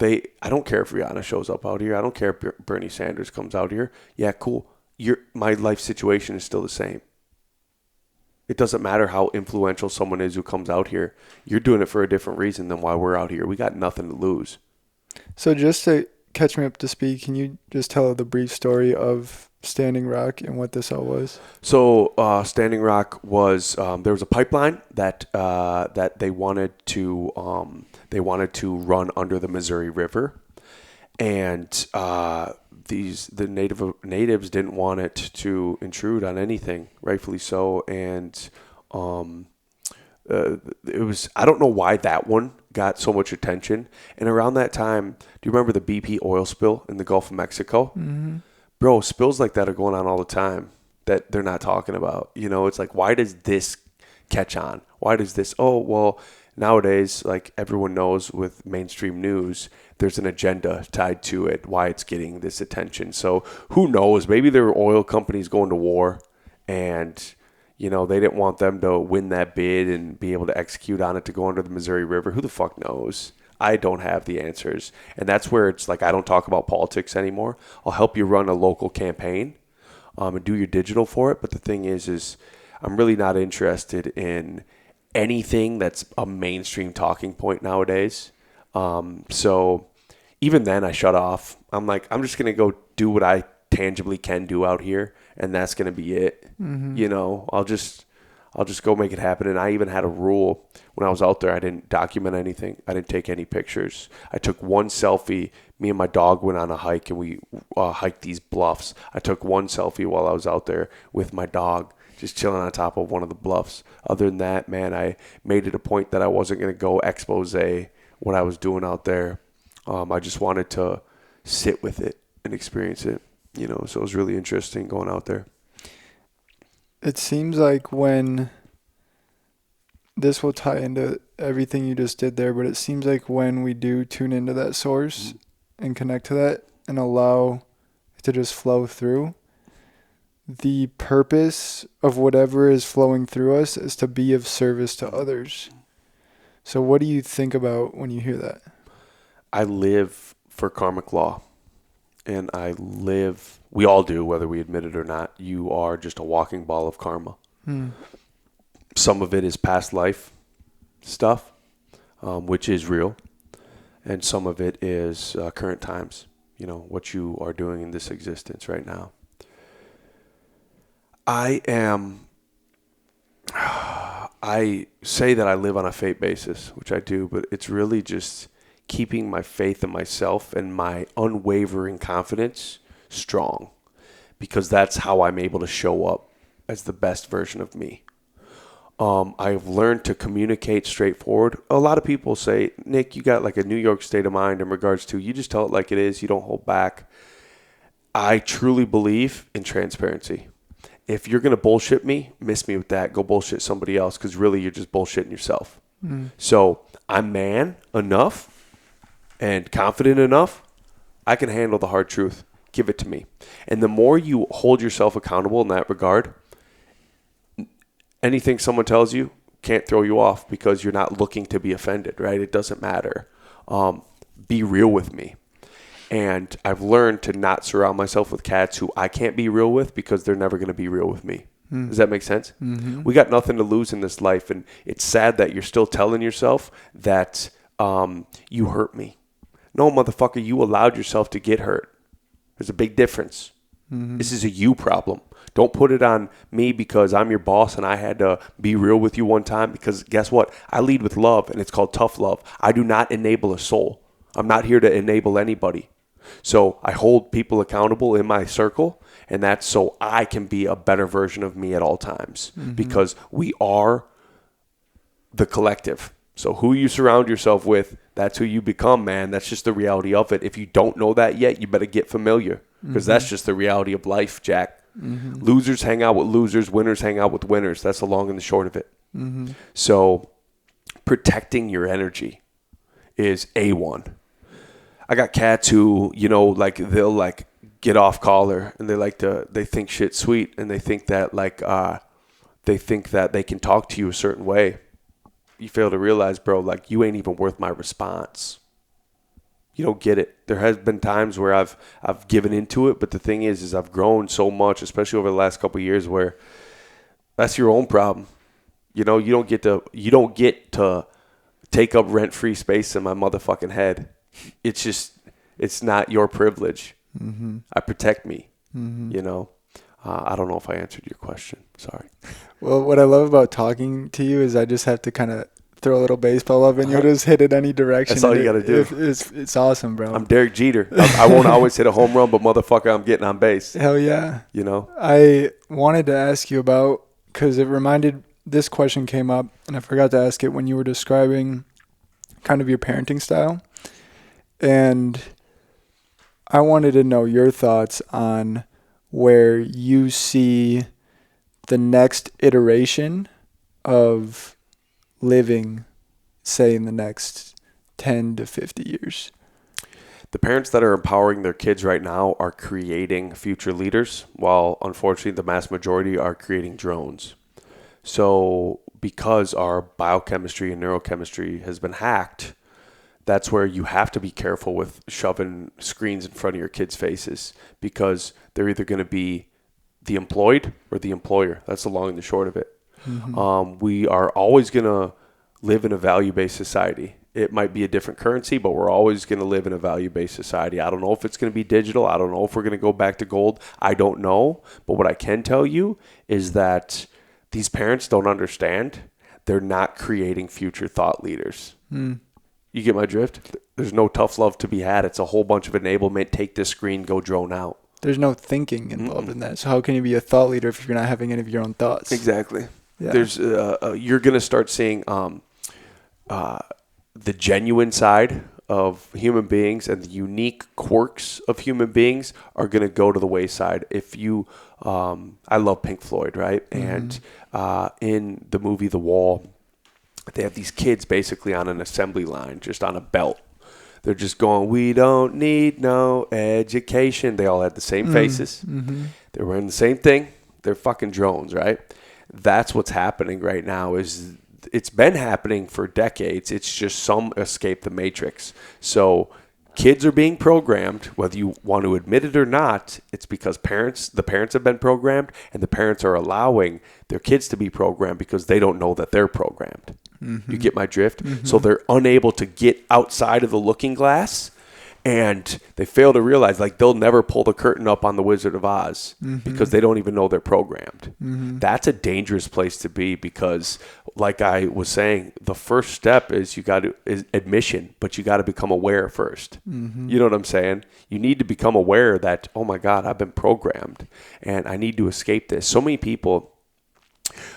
I don't care if Rihanna shows up out here. I don't care if Bernie Sanders comes out here. Yeah, cool. My life situation is still the same. It doesn't matter how influential someone is who comes out here. You're doing it for a different reason than why we're out here. We got nothing to lose. So just to catch me up to speed, can you just tell the brief story of Standing Rock and what this all was? So Standing Rock was there was a pipeline that they wanted to run under the Missouri River, and the natives didn't want it to intrude on anything, rightfully so, and it was, I don't know why that one got so much attention. And around that time, do you remember the BP oil spill in the Gulf of Mexico? Mm-hmm. Bro, spills like that are going on all the time that they're not talking about. You know, it's like, why does this catch on? Why does this? Oh, well, nowadays, like everyone knows with mainstream news, there's an agenda tied to it, why it's getting this attention. So who knows? Maybe there were oil companies going to war and, you know, they didn't want them to win that bid and be able to execute on it to go under the Missouri River. Who the fuck knows? I don't have the answers. And that's where it's like, I don't talk about politics anymore. I'll help you run a local campaign and do your digital for it. But the thing is I'm really not interested in anything that's a mainstream talking point nowadays. So even then I shut off. I'm like, I'm just going to go do what I tangibly can do out here. And that's going to be it. Mm-hmm. You know, I'll just go make it happen. And I even had a rule when I was out there. I didn't document anything. I didn't take any pictures. I took one selfie. Me and my dog went on a hike and we hiked these bluffs. I took one selfie while I was out there with my dog, just chilling on top of one of the bluffs. Other than that, man, I made it a point that I wasn't going to go expose what I was doing out there. I just wanted to sit with it and experience it, you know, so it was really interesting going out there. It seems like when this will tie into everything you just did there, but it seems like when we do tune into that source and connect to that and allow it to just flow through, the purpose of whatever is flowing through us is to be of service to others. So what do you think about when you hear that? I live for karmic law. And we all do, whether we admit it or not. You are just a walking ball of karma. Some of it is past life stuff, which is real. And some of it is current times, you know, what you are doing in this existence right now. I say that I live on a fate basis, which I do, but it's really just keeping my faith in myself and my unwavering confidence strong, because that's how I'm able to show up as the best version of me. I've learned to communicate straightforward. A lot of people say, Nick, you got like a New York state of mind in regards to you just tell it like it is. You don't hold back. I truly believe in transparency. If you're going to bullshit me, miss me with that. Go bullshit somebody else, because really you're just bullshitting yourself. So I'm man enough and confident enough, I can handle the hard truth. Give it to me. And the more you hold yourself accountable in that regard, anything someone tells you can't throw you off, because you're not looking to be offended, right? It doesn't matter. Be real with me. And I've learned to not surround myself with cats who I can't be real with, because they're never going to be real with me. Does that make sense? Mm-hmm. We got nothing to lose in this life. And it's sad that you're still telling yourself that you hurt me. No, motherfucker, you allowed yourself to get hurt. There's a big difference. Mm-hmm. This is a you problem. Don't put it on me because I'm your boss and I had to be real with you one time, because guess what? I lead with love, and it's called tough love. I do not enable a soul. I'm not here to enable anybody. So I hold people accountable in my circle, and that's so I can be a better version of me at all times, because we are the collective. So who you surround yourself with, that's who you become, man. That's just the reality of it. If you don't know that yet, you better get familiar, because that's just the reality of life, Jack. Losers hang out with losers. Winners hang out with winners. That's the long and the short of it. So protecting your energy is A1. I got cats who, like they'll like get off collar and they think shit's sweet, and they think that they can talk to you a certain way. You fail to realize, bro, like you ain't even worth my response. You don't get it. There has been times where I've given into it, but the thing is I've grown so much, especially over the last couple of years, where that's your own problem. You don't get to take up rent-free space in my motherfucking head. It's not your privilege. I protect me. I don't know if I answered your question. Sorry. Well, what I love about talking to you is I just have to kind of throw a little baseball up and you'll just hit it any direction. That's all you got to do. It's awesome, bro. I'm Derek Jeter. I won't always hit a home run, but motherfucker, I'm getting on base. Hell yeah. I wanted to ask you about, because this question came up and I forgot to ask it when you were describing kind of your parenting style. And I wanted to know your thoughts on where you see the next iteration of living, say, in the next 10 to 50 years. The parents that are empowering their kids right now are creating future leaders, while unfortunately the mass majority are creating drones. So because our biochemistry and neurochemistry has been hacked, that's where you have to be careful with shoving screens in front of your kids' faces, because they're either going to be the employed or the employer. That's the long and the short of it. We are always going to live in a value-based society. It might be a different currency, but we're always going to live in a value-based society. I don't know if it's going to be digital. I don't know if we're going to go back to gold. I don't know. But what I can tell you is that these parents don't understand. They're not creating future thought leaders. You get my drift? There's no tough love to be had. It's a whole bunch of enablement. Take this screen, go drone out. There's no thinking involved in that. So how can you be a thought leader if you're not having any of your own thoughts? Exactly. Yeah. There's you're going to start seeing the genuine side of human beings and the unique quirks of human beings are going to go to the wayside. If you, I love Pink Floyd, right? And in the movie The Wall, they have these kids basically on an assembly line, just on a belt. They're just going, we don't need no education. They all had the same faces. They're wearing the same thing. They're fucking drones, right? That's what's happening right now. It's been happening for decades. It's just some escape the matrix. So kids are being programmed, whether you want to admit it or not. It's because the parents have been programmed, and the parents are allowing their kids to be programmed because they don't know that they're programmed. You get my drift? So they're unable to get outside of the looking glass, and they fail to realize, like, they'll never pull the curtain up on The Wizard of Oz because they don't even know they're programmed. That's a dangerous place to be, because, like I was saying, the first step is admission, but you got to become aware first. You know what I'm saying? You need to become aware that, oh my God, I've been programmed and I need to escape this. So many people,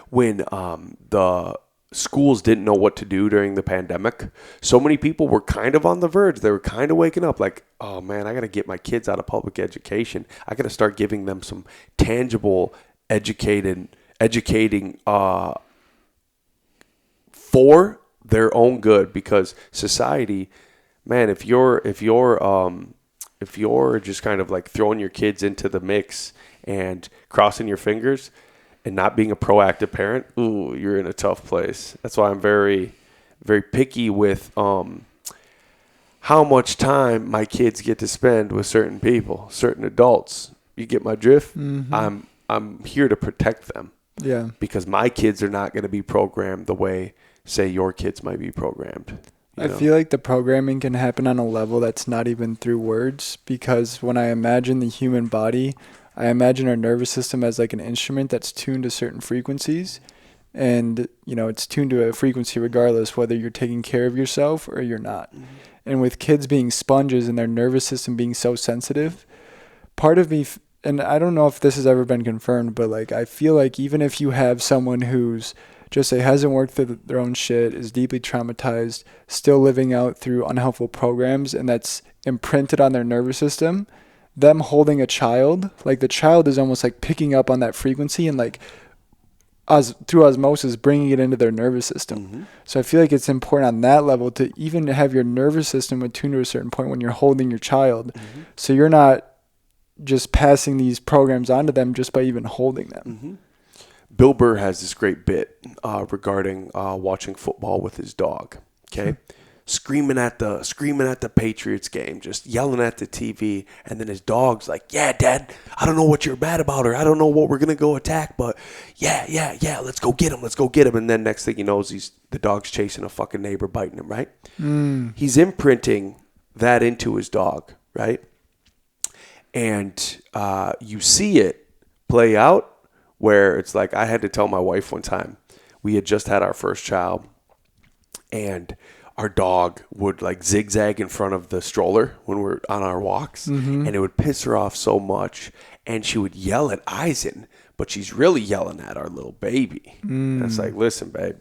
when the schools didn't know what to do during the pandemic, so many people were kind of on the verge. They were kind of waking up like, oh man, I got to get my kids out of public education. I got to start giving them some tangible educating for their own good, because society, man, if you're just kind of like throwing your kids into the mix and crossing your fingers and not being a proactive parent, ooh, you're in a tough place. That's why I'm very, very picky with how much time my kids get to spend with certain people, certain adults. You get my drift? I'm here to protect them. Yeah. Because my kids are not going to be programmed the way, say, your kids might be programmed. I feel like the programming can happen on a level that's not even through words, because when I imagine the human body, I imagine our nervous system as like an instrument that's tuned to certain frequencies, and it's tuned to a frequency regardless whether you're taking care of yourself or you're not. And with kids being sponges and their nervous system being so sensitive, part of me, and I don't know if this has ever been confirmed, but like I feel like even if you have someone who's just say hasn't worked through their own shit, is deeply traumatized, still living out through unhelpful programs, and that's imprinted on their nervous system. Them holding a child, like the child is almost like picking up on that frequency and like through osmosis bringing it into their nervous system. So I feel like it's important on that level to even have your nervous system attuned to a certain point when you're holding your child. So you're not just passing these programs onto them just by even holding them. Bill Burr has this great bit regarding watching football with his dog. Okay, screaming at the Patriots game, just yelling at the TV, and then his dog's like, "Yeah, Dad, I don't know what you're mad about, or I don't know what we're gonna go attack, but yeah, let's go get him, And then next thing he knows, the dog's chasing a fucking neighbor, biting him. Right? He's imprinting that into his dog, right? And you see it play out where it's like, I had to tell my wife one time, we had just had our first child, and our dog would like zigzag in front of the stroller when we're on our walks, and it would piss her off so much, and she would yell at Eisen, but she's really yelling at our little baby. And it's like, listen, babe,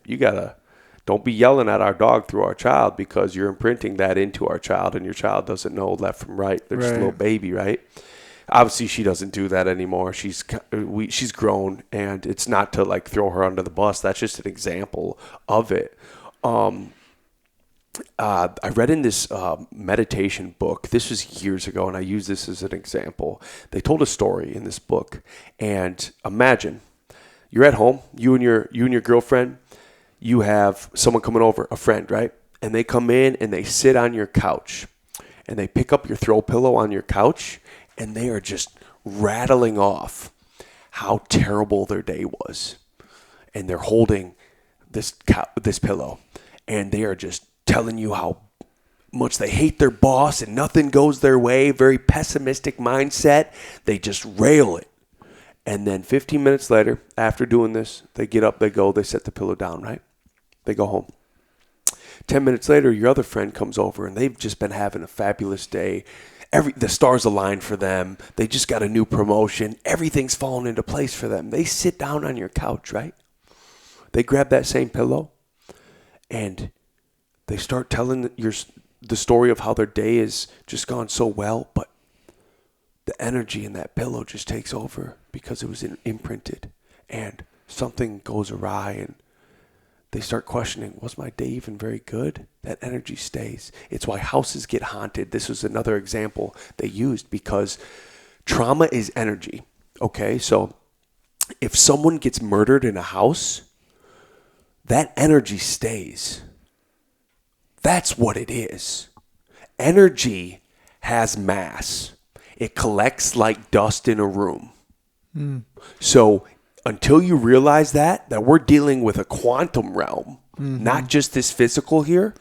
don't be yelling at our dog through our child, because you're imprinting that into our child, and your child doesn't know left from right. They're just a little baby, right? Obviously, she doesn't do that anymore. She's grown, and it's not to like throw her under the bus. That's just an example of it. I read in this meditation book, this was years ago, and I use this as an example. They told a story in this book, and imagine you're at home, you and your girlfriend, you have someone coming over, a friend, right? And they come in and they sit on your couch, and they pick up your throw pillow on your couch, and they are just rattling off how terrible their day was. And they're holding this pillow, and they are just telling you how much they hate their boss and nothing goes their way, very pessimistic mindset. They just rail it. And then 15 minutes later, after doing this, they get up, they set the pillow down, right? They go home. 10 minutes later, your other friend comes over, and they've just been having a fabulous day. The stars aligned for them. They just got a new promotion. Everything's fallen into place for them. They sit down on your couch, right? They grab that same pillow, and they start telling the story of how their day has just gone so well, but the energy in that pillow just takes over because it was imprinted, and something goes awry, and they start questioning, was my day even very good? That energy stays. It's why houses get haunted. This was another example they used, because trauma is energy. Okay, so if someone gets murdered in a house, that energy stays. That's what it is. Energy has mass. It collects like dust in a room. So until you realize that we're dealing with a quantum realm, not just this physical here,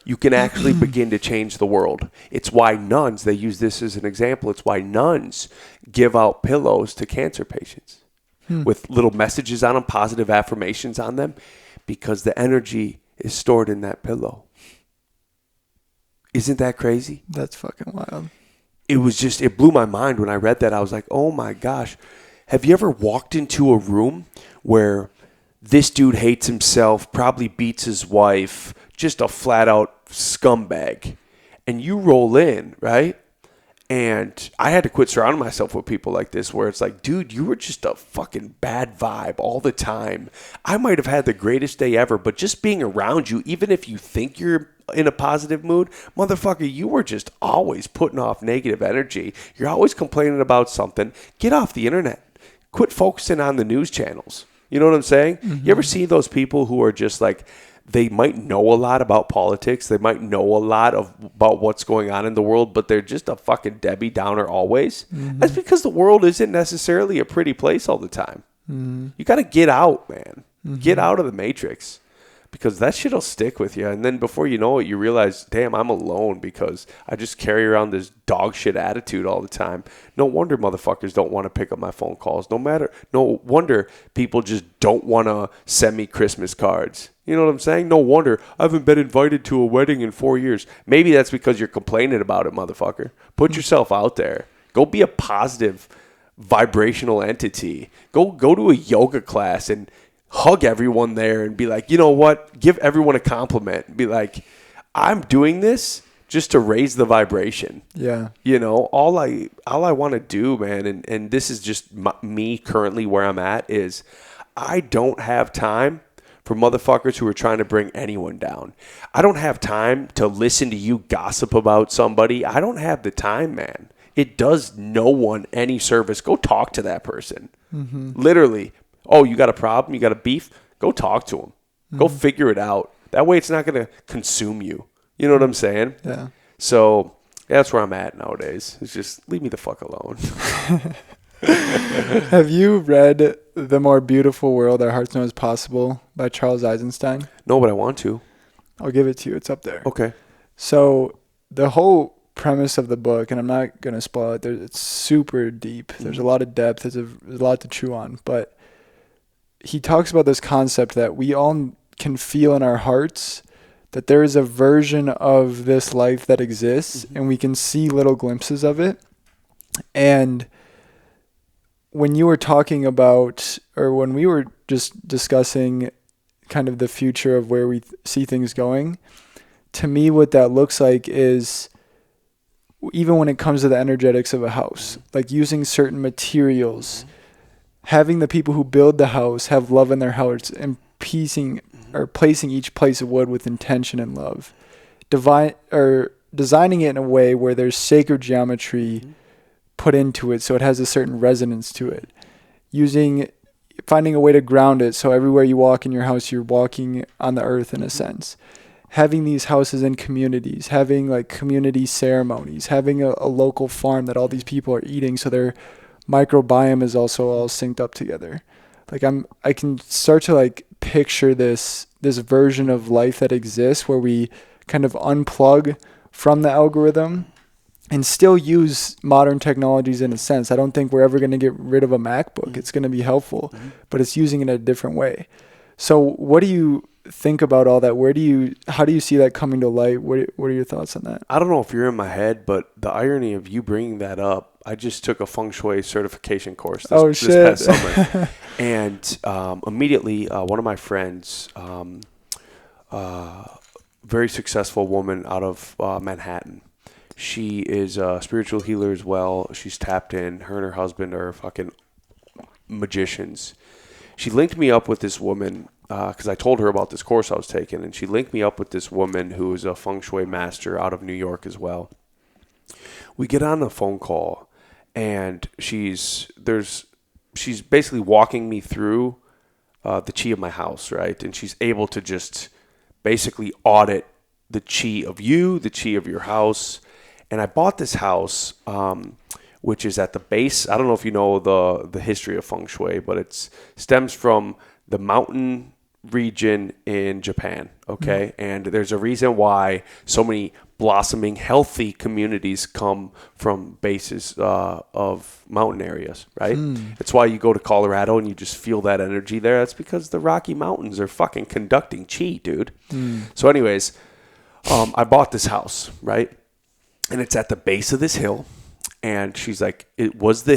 you can actually begin to change the world. It's why nuns, they use this as an example, it's why nuns give out pillows to cancer patients with little messages on them, positive affirmations on them, because the energy is stored in that pillow. Isn't that crazy? That's fucking wild. It blew my mind when I read that. I was like, oh my gosh. Have you ever walked into a room where this dude hates himself, probably beats his wife, just a flat out scumbag, and you roll in, right? And I had to quit surrounding myself with people like this, where it's like, dude, you were just a fucking bad vibe all the time. I might have had the greatest day ever, but just being around you, even if you think you're in a positive mood, motherfucker, you were just always putting off negative energy. You're always complaining about something. Get off the internet. Quit focusing on the news channels. You know what I'm saying? You ever see those people who are just like, they might know a lot about politics. They might know a lot about what's going on in the world, but they're just a fucking Debbie Downer always. That's because the world isn't necessarily a pretty place all the time. You got to get out, man. Get out of the matrix, because that shit will stick with you. And then before you know it, you realize, damn, I'm alone because I just carry around this dog shit attitude all the time. No wonder motherfuckers don't want to pick up my phone calls. No wonder people just don't want to send me Christmas cards. You know what I'm saying? No wonder I haven't been invited to a wedding in 4 years. Maybe that's because you're complaining about it, motherfucker. Put yourself out there. Go be a positive vibrational entity. Go to a yoga class and hug everyone there and be like, you know what? Give everyone a compliment. Be like, I'm doing this just to raise the vibration. Yeah. You know, all I want to do, man, and this is just me currently where I'm at, is I don't have time for motherfuckers who are trying to bring anyone down. I don't have time to listen to you gossip about somebody. I don't have the time, man. It does no one any service. Go talk to that person. Mm-hmm. Literally. Oh, you got a problem? You got a beef? Go talk to them. Mm-hmm. Go figure it out. That way it's not going to consume you. You know what I'm saying? Yeah. So that's where I'm at nowadays. It's just leave me the fuck alone. Have you read The More Beautiful World Our Hearts Know Is Possible by Charles Eisenstein? No, but I want to. I'll give it to you. It's up there. Okay. So the whole premise of the book, and I'm not going to spoil it, it's super deep. There's a lot of depth. There's a lot to chew on. But he talks about this concept that we all can feel in our hearts that there is a version of this life that exists, and we can see little glimpses of it. And when you were talking about, or when we were just discussing kind of the future of where we see things going, to me what that looks like is, even when it comes to the energetics of a house, like using certain materials, having the people who build the house have love in their hearts, and placing each piece of wood with intention and love, designing it in a way where there's sacred geometry put into it, so it has a certain resonance to it. Finding a way to ground it, so everywhere you walk in your house, you're walking on the earth in a sense. Having these houses in communities, having like community ceremonies, having a local farm that all these people are eating, so their microbiome is also all synced up together. Like I can start to like picture this version of life that exists where we kind of unplug from the algorithm and still use modern technologies in a sense. I don't think we're ever going to get rid of a MacBook. It's going to be helpful, but it's using it in a different way. So what do you think about all that? How do you see that coming to light? What are your thoughts on that? I don't know if you're in my head, but the irony of you bringing that up, I just took a feng shui certification course this past summer. And immediately, one of my friends, very successful woman out of Manhattan. She is a spiritual healer as well. She's tapped in. Her and her husband are fucking magicians. She linked me up with this woman because I told her about this course I was taking, and she linked me up with this woman who is a feng shui master out of New York as well. We get on a phone call, and she's basically walking me through the chi of my house, right? And she's able to just basically audit the chi of you, the chi of your house. And I bought this house, which is at the base. I don't know if you know the history of feng shui, but it stems from the mountain region in Japan, okay? And there's a reason why so many blossoming, healthy communities come from bases of mountain areas, right? That's why you go to Colorado and you just feel that energy there. That's because the Rocky Mountains are fucking conducting chi, dude. So anyways, I bought this house, right? And it's at the base of this hill. And she's like, was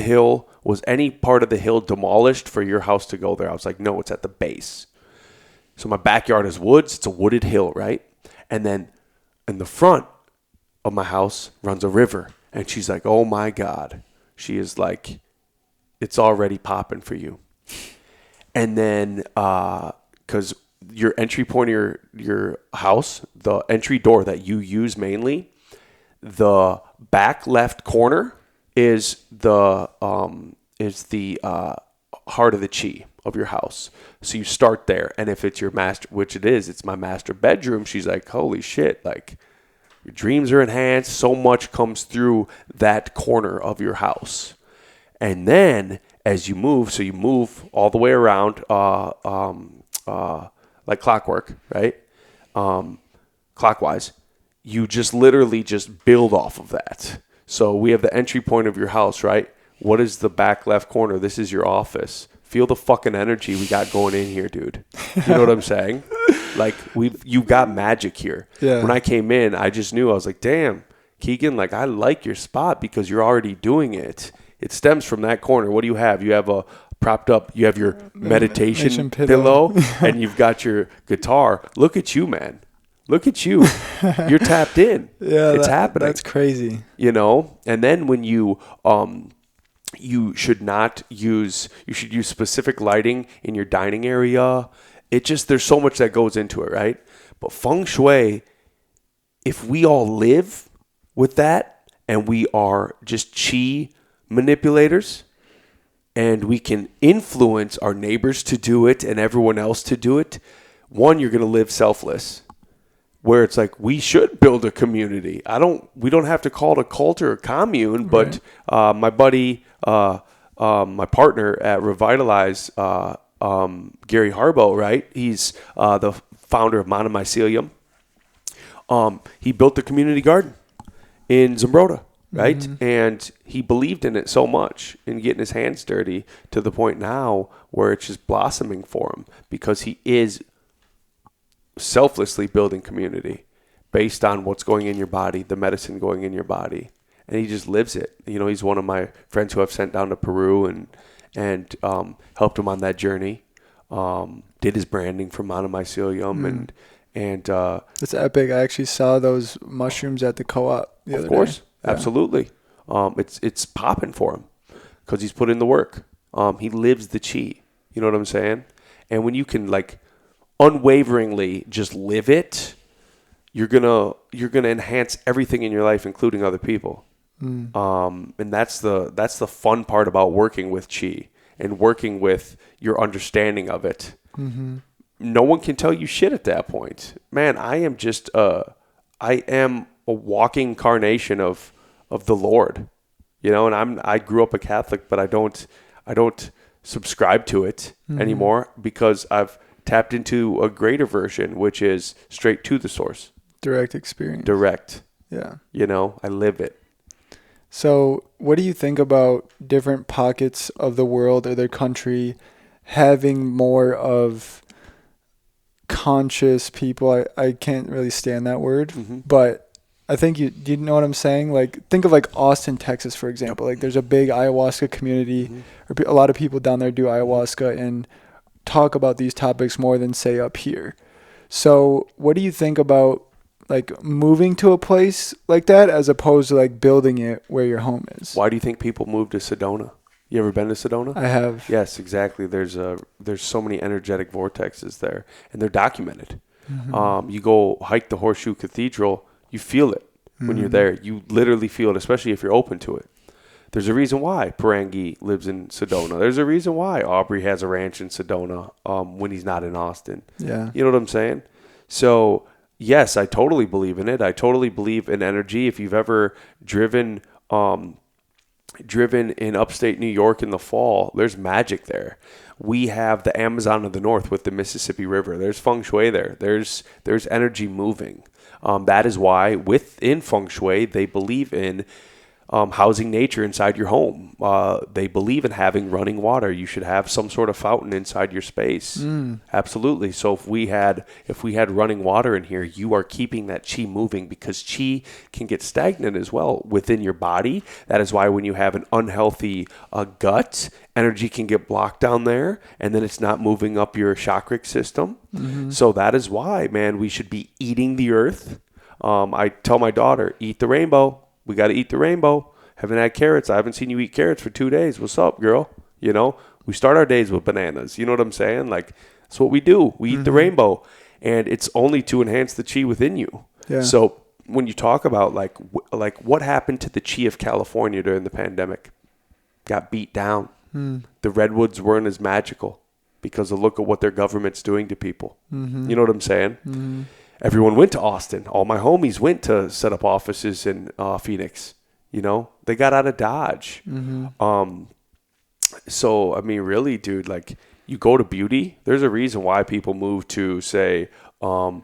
any part of the hill demolished for your house to go there? I was like, no, it's at the base. So my backyard is woods. It's a wooded hill, right? And then in the front of my house runs a river. And she's like, oh my God. She is like, it's already popping for you. And then, because your entry point of your house, the entry door that you use mainly, the back left corner is the heart of the chi of your house. So you start there, and if it's your master, which it is, it's my master bedroom. She's like, holy shit, like your dreams are enhanced. So much comes through that corner of your house. And then as you move, so you move all the way around, like clockwork, right? Clockwise. You just literally just build off of that. So we have the entry point of your house, right? What is the back left corner? This is your office. Feel the fucking energy we got going in here, dude. You know what I'm saying? Like you got magic here. Yeah. When I came in, I just knew. I was like, damn, Keegan, like I like your spot because you're already doing it. It stems from that corner. What do you have? You have a propped up. You have your meditation pillow and you've got your guitar. Look at you, man. Look at you. You're tapped in. Yeah, it's happening. That's crazy. You know? And then when you should use specific lighting in your dining area. There's so much that goes into it, right? But feng shui, if we all live with that and we are just chi manipulators and we can influence our neighbors to do it and everyone else to do it, one, you're going to live selfless. Where it's like we should build a community. We don't have to call it a cult or a commune, but my buddy, my partner at Revitalize, Gary Harbo, right? He's the founder of Monomycelium. He built the community garden in Zumbrota, right? Mm-hmm. And he believed in it so much in getting his hands dirty to the point now where it's just blossoming for him because he is selflessly building community based on what's going in your body, the medicine going in your body, and he just lives it. You know, he's one of my friends who I've sent down to Peru and helped him on that journey. Did his branding for Monomycelium and it's epic. I actually saw those mushrooms at the co-op the other day. Of course, absolutely. It's popping for him because he's put in the work. He lives the chi. You know what I'm saying? And when you can unwaveringly just live it, you're gonna enhance everything in your life, including other people. And that's the fun part about working with chi and working with your understanding of it. Mm-hmm. No one can tell you shit at that point, man. I am a walking carnation of the Lord, you know. And I grew up a Catholic, but I don't subscribe to it anymore because I've tapped into a greater version, which is straight to the source. Direct experience. Direct. Yeah. You know, I live it. So what do you think about different pockets of the world or their country having more of conscious people? I can't really stand that word, but I think you know what I'm saying? Like, think of like Austin, Texas, for example. Like, there's a big ayahuasca community, or a lot of people down there do ayahuasca and talk about these topics more than say up here. So what do you think about like moving to a place like that as opposed to like building it where your home is? Why do you think people move to Sedona? You ever been to Sedona? I have. Yes, exactly. There's so many energetic vortexes there, and they're documented. You go hike the Horseshoe Cathedral, you feel it when you're there. You literally feel it, especially if you're open to it. There's a reason why Parangi lives in Sedona. There's a reason why Aubrey has a ranch in Sedona when he's not in Austin. Yeah. You know what I'm saying? So, yes, I totally believe in it. I totally believe in energy. If you've ever driven in upstate New York in the fall, there's magic there. We have the Amazon of the North with the Mississippi River. There's feng shui there. There's energy moving. That is why within feng shui, they believe in housing nature inside your home. They believe in having running water. You should have some sort of fountain inside your space. Absolutely. So if we had running water in here, you are keeping that chi moving because chi can get stagnant as well within your body. That is why when you have an unhealthy gut, energy can get blocked down there, and then it's not moving up your chakric system. So that is why, man, we should be eating the earth. I tell my daughter, eat the rainbow. We got to eat the rainbow. Haven't had carrots. I haven't seen you eat carrots for 2 days. What's up, girl? You know, we start our days with bananas. You know what I'm saying? Like, that's what we do. We eat the rainbow, and it's only to enhance the chi within you. Yeah. So when you talk about like what happened to the chi of California during the pandemic, got beat down. The redwoods weren't as magical because of look at what their government's doing to people. You know what I'm saying? Everyone went to Austin. All my homies went to set up offices in Phoenix. You know, they got out of Dodge. So, I mean, really, dude, like you go to beauty. There's a reason why people move to, say, the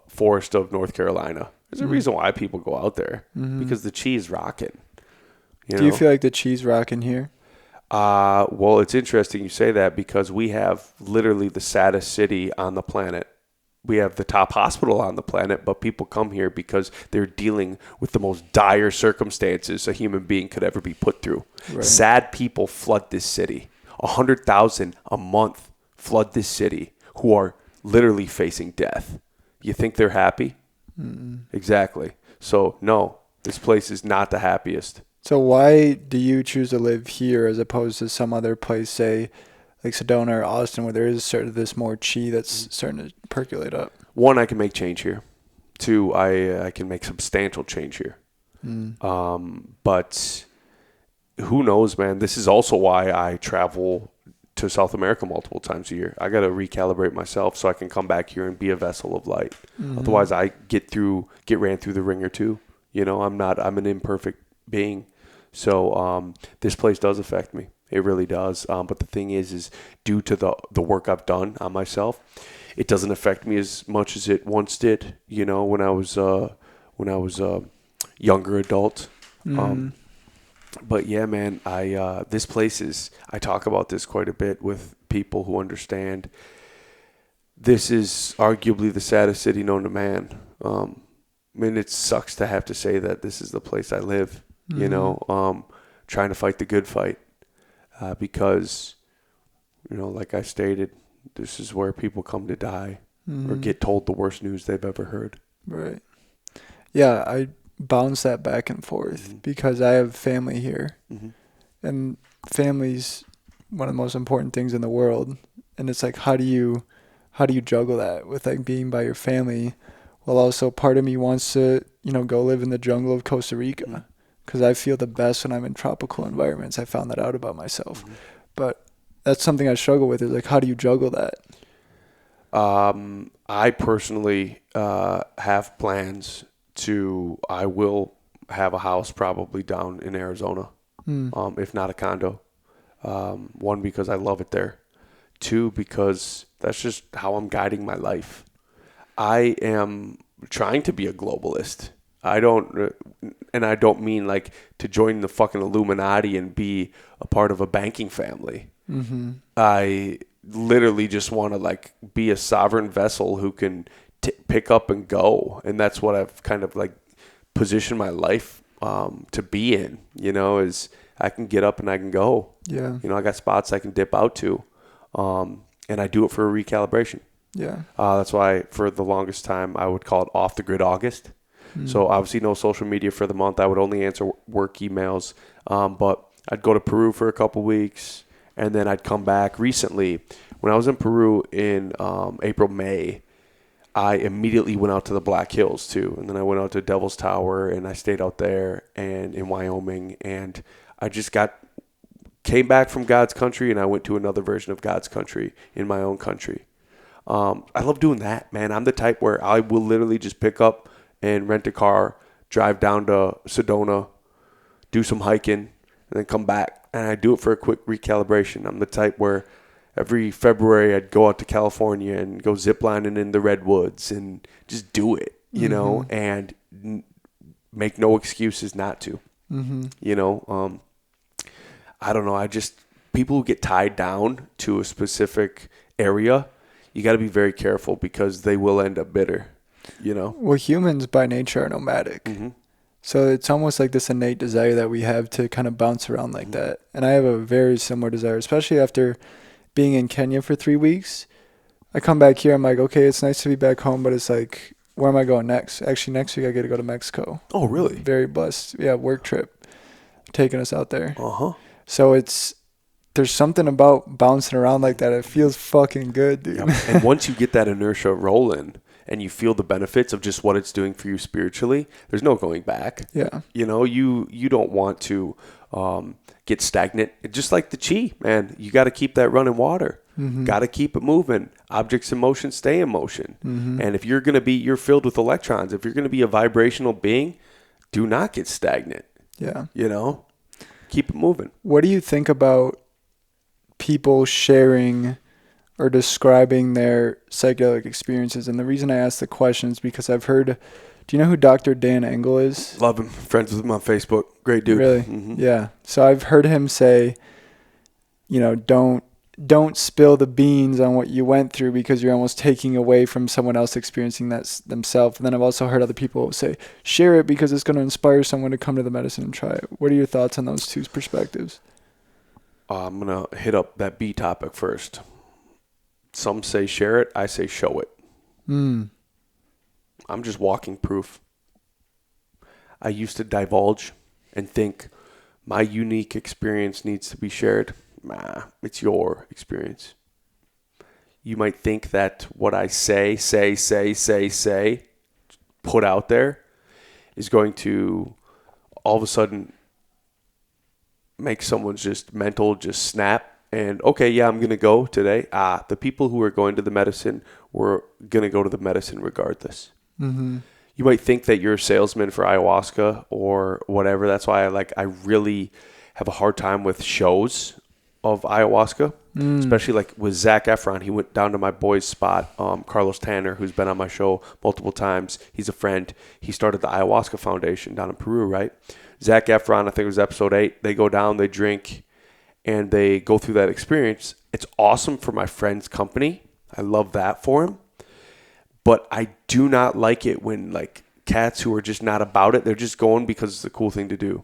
forest of North Carolina. There's a reason why people go out there because the chi is rocking. Do you feel like the chi's rocking here? Well, it's interesting you say that because we have literally the saddest city on the planet we have the top hospital on the planet, but people come here because they're dealing with the most dire circumstances a human being could ever be put through. Right. Sad people flood this city. 100,000 a month flood this city who are literally facing death. You think they're happy? Mm-mm. Exactly. So, no, this place is not the happiest. So why do you choose to live here as opposed to some other place, say, like Sedona or Austin, where there is sort of this more chi that's starting to percolate up? One, I can make change here. Two, I can make substantial change here. But who knows, man? This is also why I travel to South America multiple times a year. I got to recalibrate myself so I can come back here and be a vessel of light. Otherwise, I get ran through the ringer too. You know, I'm an imperfect being. So this place does affect me. It really does. But the thing is due to the work I've done on myself, it doesn't affect me as much as it once did. You know, when I was a younger adult. But yeah, man, this place I talk about this quite a bit with people who understand. This is arguably the saddest city known to man. I mean, it sucks to have to say that this is the place I live. You know, trying to fight the good fight. Because, you know, like I stated, this is where people come to die or get told the worst news they've ever heard. Right. Yeah, I bounce that back and forth because I have family here. And family's one of the most important things in the world. And it's like, how do you juggle that with like being by your family while also part of me wants to, you know, go live in the jungle of Costa Rica. Because I feel the best when I'm in tropical environments. I found that out about myself. But that's something I struggle with is like, how do you juggle that? I personally have plans I will have a house probably down in Arizona, if not a condo. One, because I love it there. Two, because that's just how I'm guiding my life. I am trying to be a globalist. I don't mean like to join the fucking Illuminati and be a part of a banking family. I literally just want to like be a sovereign vessel who can pick up and go. And that's what I've kind of like positioned my life to be in, you know, is I can get up and I can go. Yeah. You know, I got spots I can dip out to. And I do it for a recalibration. Yeah. That's why for the longest time I would call it off the grid August. So obviously no social media for the month. I would only answer work emails. But I'd go to Peru for a couple weeks, and then I'd come back. Recently, when I was in Peru in April, May, I immediately went out to the Black Hills too. And then I went out to Devil's Tower, and I stayed out there and in Wyoming. And I just came back from God's country, and I went to another version of God's country in my own country. I love doing that, man. I'm the type where I will literally just pick up and rent a car, drive down to Sedona, do some hiking, and then come back. And I do it for a quick recalibration. I'm the type where every February I'd go out to California and go ziplining in the redwoods and just do it, you know, and make no excuses not to. You know, I don't know. People who get tied down to a specific area, you got to be very careful because they will end up bitter. You know, well, humans by nature are nomadic. So it's almost like this innate desire that we have to kind of bounce around like that. And I have a very similar desire, especially after being in Kenya for 3 weeks. I come back here, I'm like, okay, it's nice to be back home, but it's like, where am I going next? Actually, next week I get to go to Mexico. Oh, really? Very blessed. Yeah, work trip taking us out there. So there's something about bouncing around like that. It feels fucking good, dude. And once you get that inertia rolling, and you feel the benefits of just what it's doing for you spiritually, there's no going back. Yeah. You know, you don't want to get stagnant. Just like the chi, man. You got to keep that running water. Got to keep it moving. Objects in motion stay in motion. And if you're filled with electrons. If you're going to be a vibrational being, do not get stagnant. Yeah. You know, keep it moving. What do you think about people sharing or describing their psychedelic experiences? And the reason I ask the question is because I've heard, do you know who Dr. Dan Engel is? Love him. Friends with him on Facebook. Great dude. Really? Yeah. So I've heard him say, you know, don't don't spill the beans on what you went through, because you're almost taking away from someone else experiencing that themselves. And then I've also heard other people say, share it because it's going to inspire someone to come to the medicine and try it. What are your thoughts on those two perspectives? I'm going to hit up that B topic first. Some say share it. I say show it. I'm just walking proof. I used to divulge and think my unique experience needs to be shared. Nah, it's your experience. You might think that what I say, put out there is going to all of a sudden make someone's just mental just snap and, okay, yeah, I'm going to go today. The people who are going to the medicine were going to go to the medicine regardless. Mm-hmm. You might think that you're a salesman for ayahuasca or whatever. That's why I really have a hard time with shows of ayahuasca, especially like with Zac Efron. He went down to my boy's spot, Carlos Tanner, who's been on my show multiple times. He's a friend. He started the Ayahuasca Foundation down in Peru, right? Zac Efron, I think it was episode 8. They go down, they drink, and they go through that experience. It's awesome for my friend's company. I love that for him. But I do not like it when like cats who are just not about it, they're just going because it's a cool thing to do.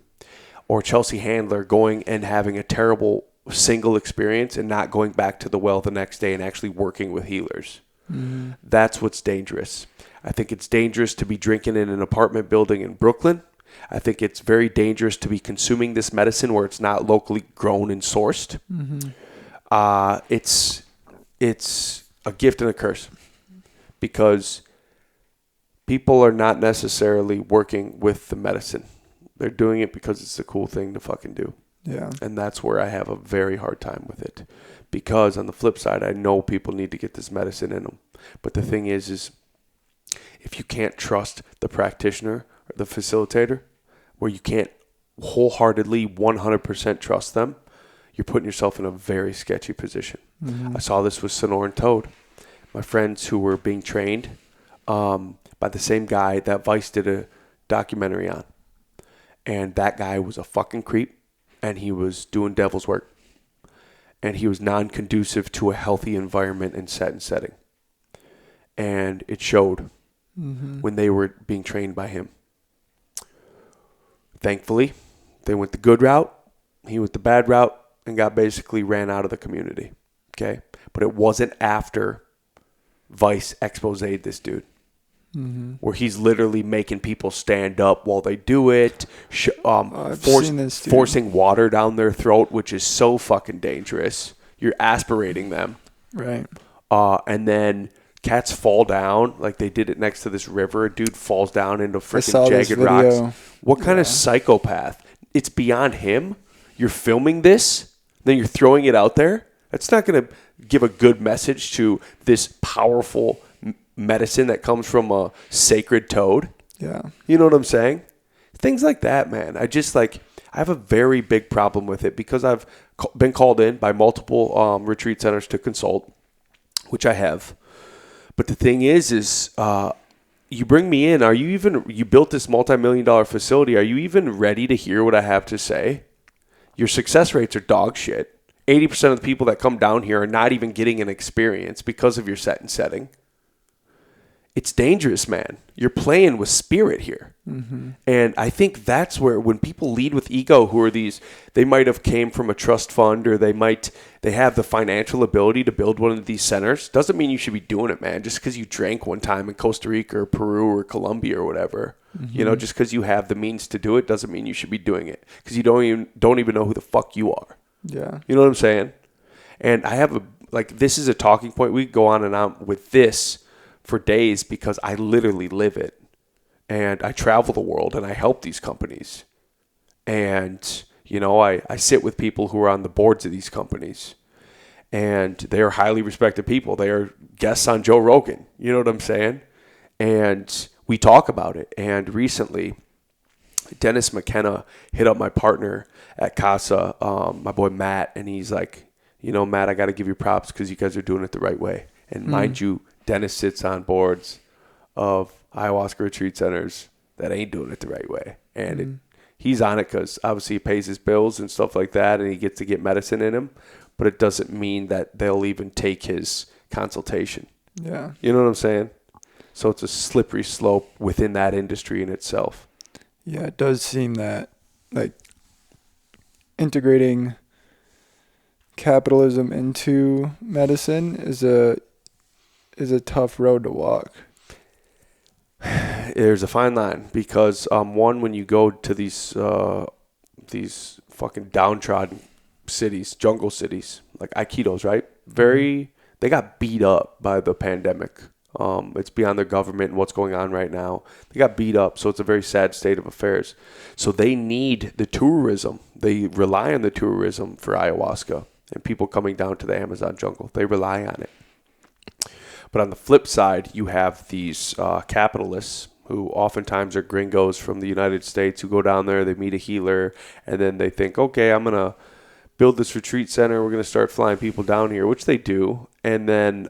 Or Chelsea Handler going and having a terrible single experience and not going back to the well the next day and actually working with healers. Mm-hmm. That's what's dangerous. I think it's dangerous to be drinking in an apartment building in Brooklyn. I think it's very dangerous to be consuming this medicine where it's not locally grown and sourced. Mm-hmm. It's a gift and a curse because people are not necessarily working with the medicine. They're doing it because it's a cool thing to fucking do. Yeah. And that's where I have a very hard time with it. Because on the flip side, I know people need to get this medicine in them. But the thing is if you can't trust the practitioner or the facilitator, where you can't wholeheartedly 100% trust them, you're putting yourself in a very sketchy position. Mm-hmm. I saw this with Sonoran Toad. My friends who were being trained by the same guy that Vice did a documentary on. And that guy was a fucking creep, and he was doing devil's work. And he was non-conducive to a healthy environment and setting. And it showed when they were being trained by him. Thankfully, they went the good route, he went the bad route, and got basically ran out of the community. Okay? But it wasn't after Vice exposed this dude. Where he's literally making people stand up while they do it, forcing water down their throat, which is so fucking dangerous. You're aspirating them. Right. And then cats fall down, like they did it next to this river. A dude falls down into freaking jagged rocks. What kind of psychopath? It's beyond him. You're filming this, then you're throwing it out there. That's not going to give a good message to this powerful medicine that comes from a sacred toad. Yeah. You know what I'm saying? Things like that, man. I have a very big problem with it because I've been called in by multiple retreat centers to consult, which I have. But the thing is you bring me in. You built this multi-million-dollar facility. Are you even ready to hear what I have to say? Your success rates are dog shit. 80% of the people that come down here are not even getting an experience because of your set and setting. It's dangerous, man. You're playing with spirit here. Mm-hmm. And I think that's where when people lead with ego, who are these, they might have came from a trust fund or they have the financial ability to build one of these centers. Doesn't mean you should be doing it, man. Just because you drank one time in Costa Rica or Peru or Colombia or whatever. Mm-hmm. Just because you have the means to do it doesn't mean you should be doing it. Because you don't even know who the fuck you are. Yeah. You know what I'm saying? And I have this is a talking point. We could go on and on with this for days because I literally live it. And I travel the world and I help these companies. And, I sit with people who are on the boards of these companies. And they are highly respected people. They are guests on Joe Rogan. You know what I'm saying? And we talk about it. And recently, Dennis McKenna hit up my partner at Casa, my boy Matt. And he's like, Matt, I got to give you props because you guys are doing it the right way. And mind you, Dennis sits on boards of ayahuasca retreat centers that ain't doing it the right way. And he's on it because obviously he pays his bills and stuff like that and he gets to get medicine in him. but it doesn't mean that they'll even take his consultation. Yeah. You know what I'm saying? So it's a slippery slope within that industry in itself. Yeah, it does seem that like integrating capitalism into medicine is a tough road to walk. There's a fine line because one, when you go to these fucking downtrodden cities, jungle cities like Aikidos, right? They got beat up by the pandemic. It's beyond their government and what's going on right now. They got beat up, so it's a very sad state of affairs. So they need the tourism. They rely on the tourism for ayahuasca and people coming down to the Amazon jungle. They rely on it. But on the flip side, you have these capitalists who oftentimes are gringos from the United States who go down there, they meet a healer, and then they think, okay, I'm going to build this retreat center. We're going to start flying people down here, which they do. And then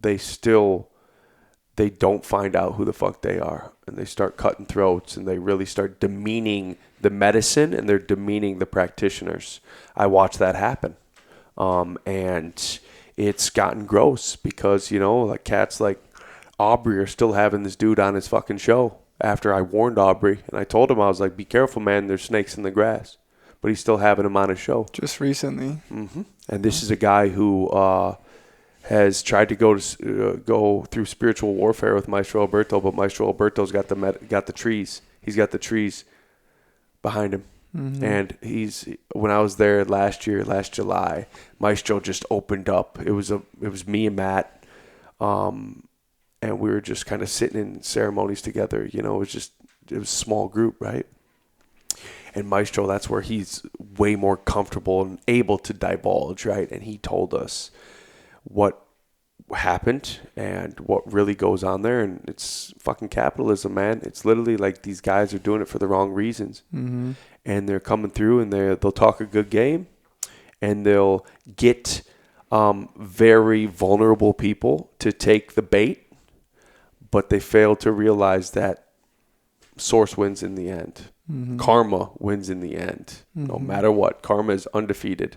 they don't find out who the fuck they are. And they start cutting throats, and they really start demeaning the medicine, and they're demeaning the practitioners. I watch that happen. And it's gotten gross because, like cats like Aubrey are still having this dude on his fucking show after I warned Aubrey. And I told him, I was like, be careful, man. There's snakes in the grass. But he's still having him on his show. Just recently. Mm-hmm. And this is a guy who has tried to go through spiritual warfare with Maestro Alberto, but Maestro Alberto's got the trees. He's got the trees behind him. Mm-hmm. And when I was there last July, Maestro just opened up. It was me and Matt, and we were just kind of sitting in ceremonies together. It was a small group, right? And Maestro, that's where he's way more comfortable and able to divulge, right? And he told us what happened and what really goes on there. And it's fucking capitalism, man. It's literally like these guys are doing it for the wrong reasons. Mm-hmm. And they're coming through and they'll talk a good game and they'll get very vulnerable people to take the bait, but they fail to realize that source wins in the end. Mm-hmm. Karma wins in the end. Mm-hmm. No matter what. Karma is undefeated.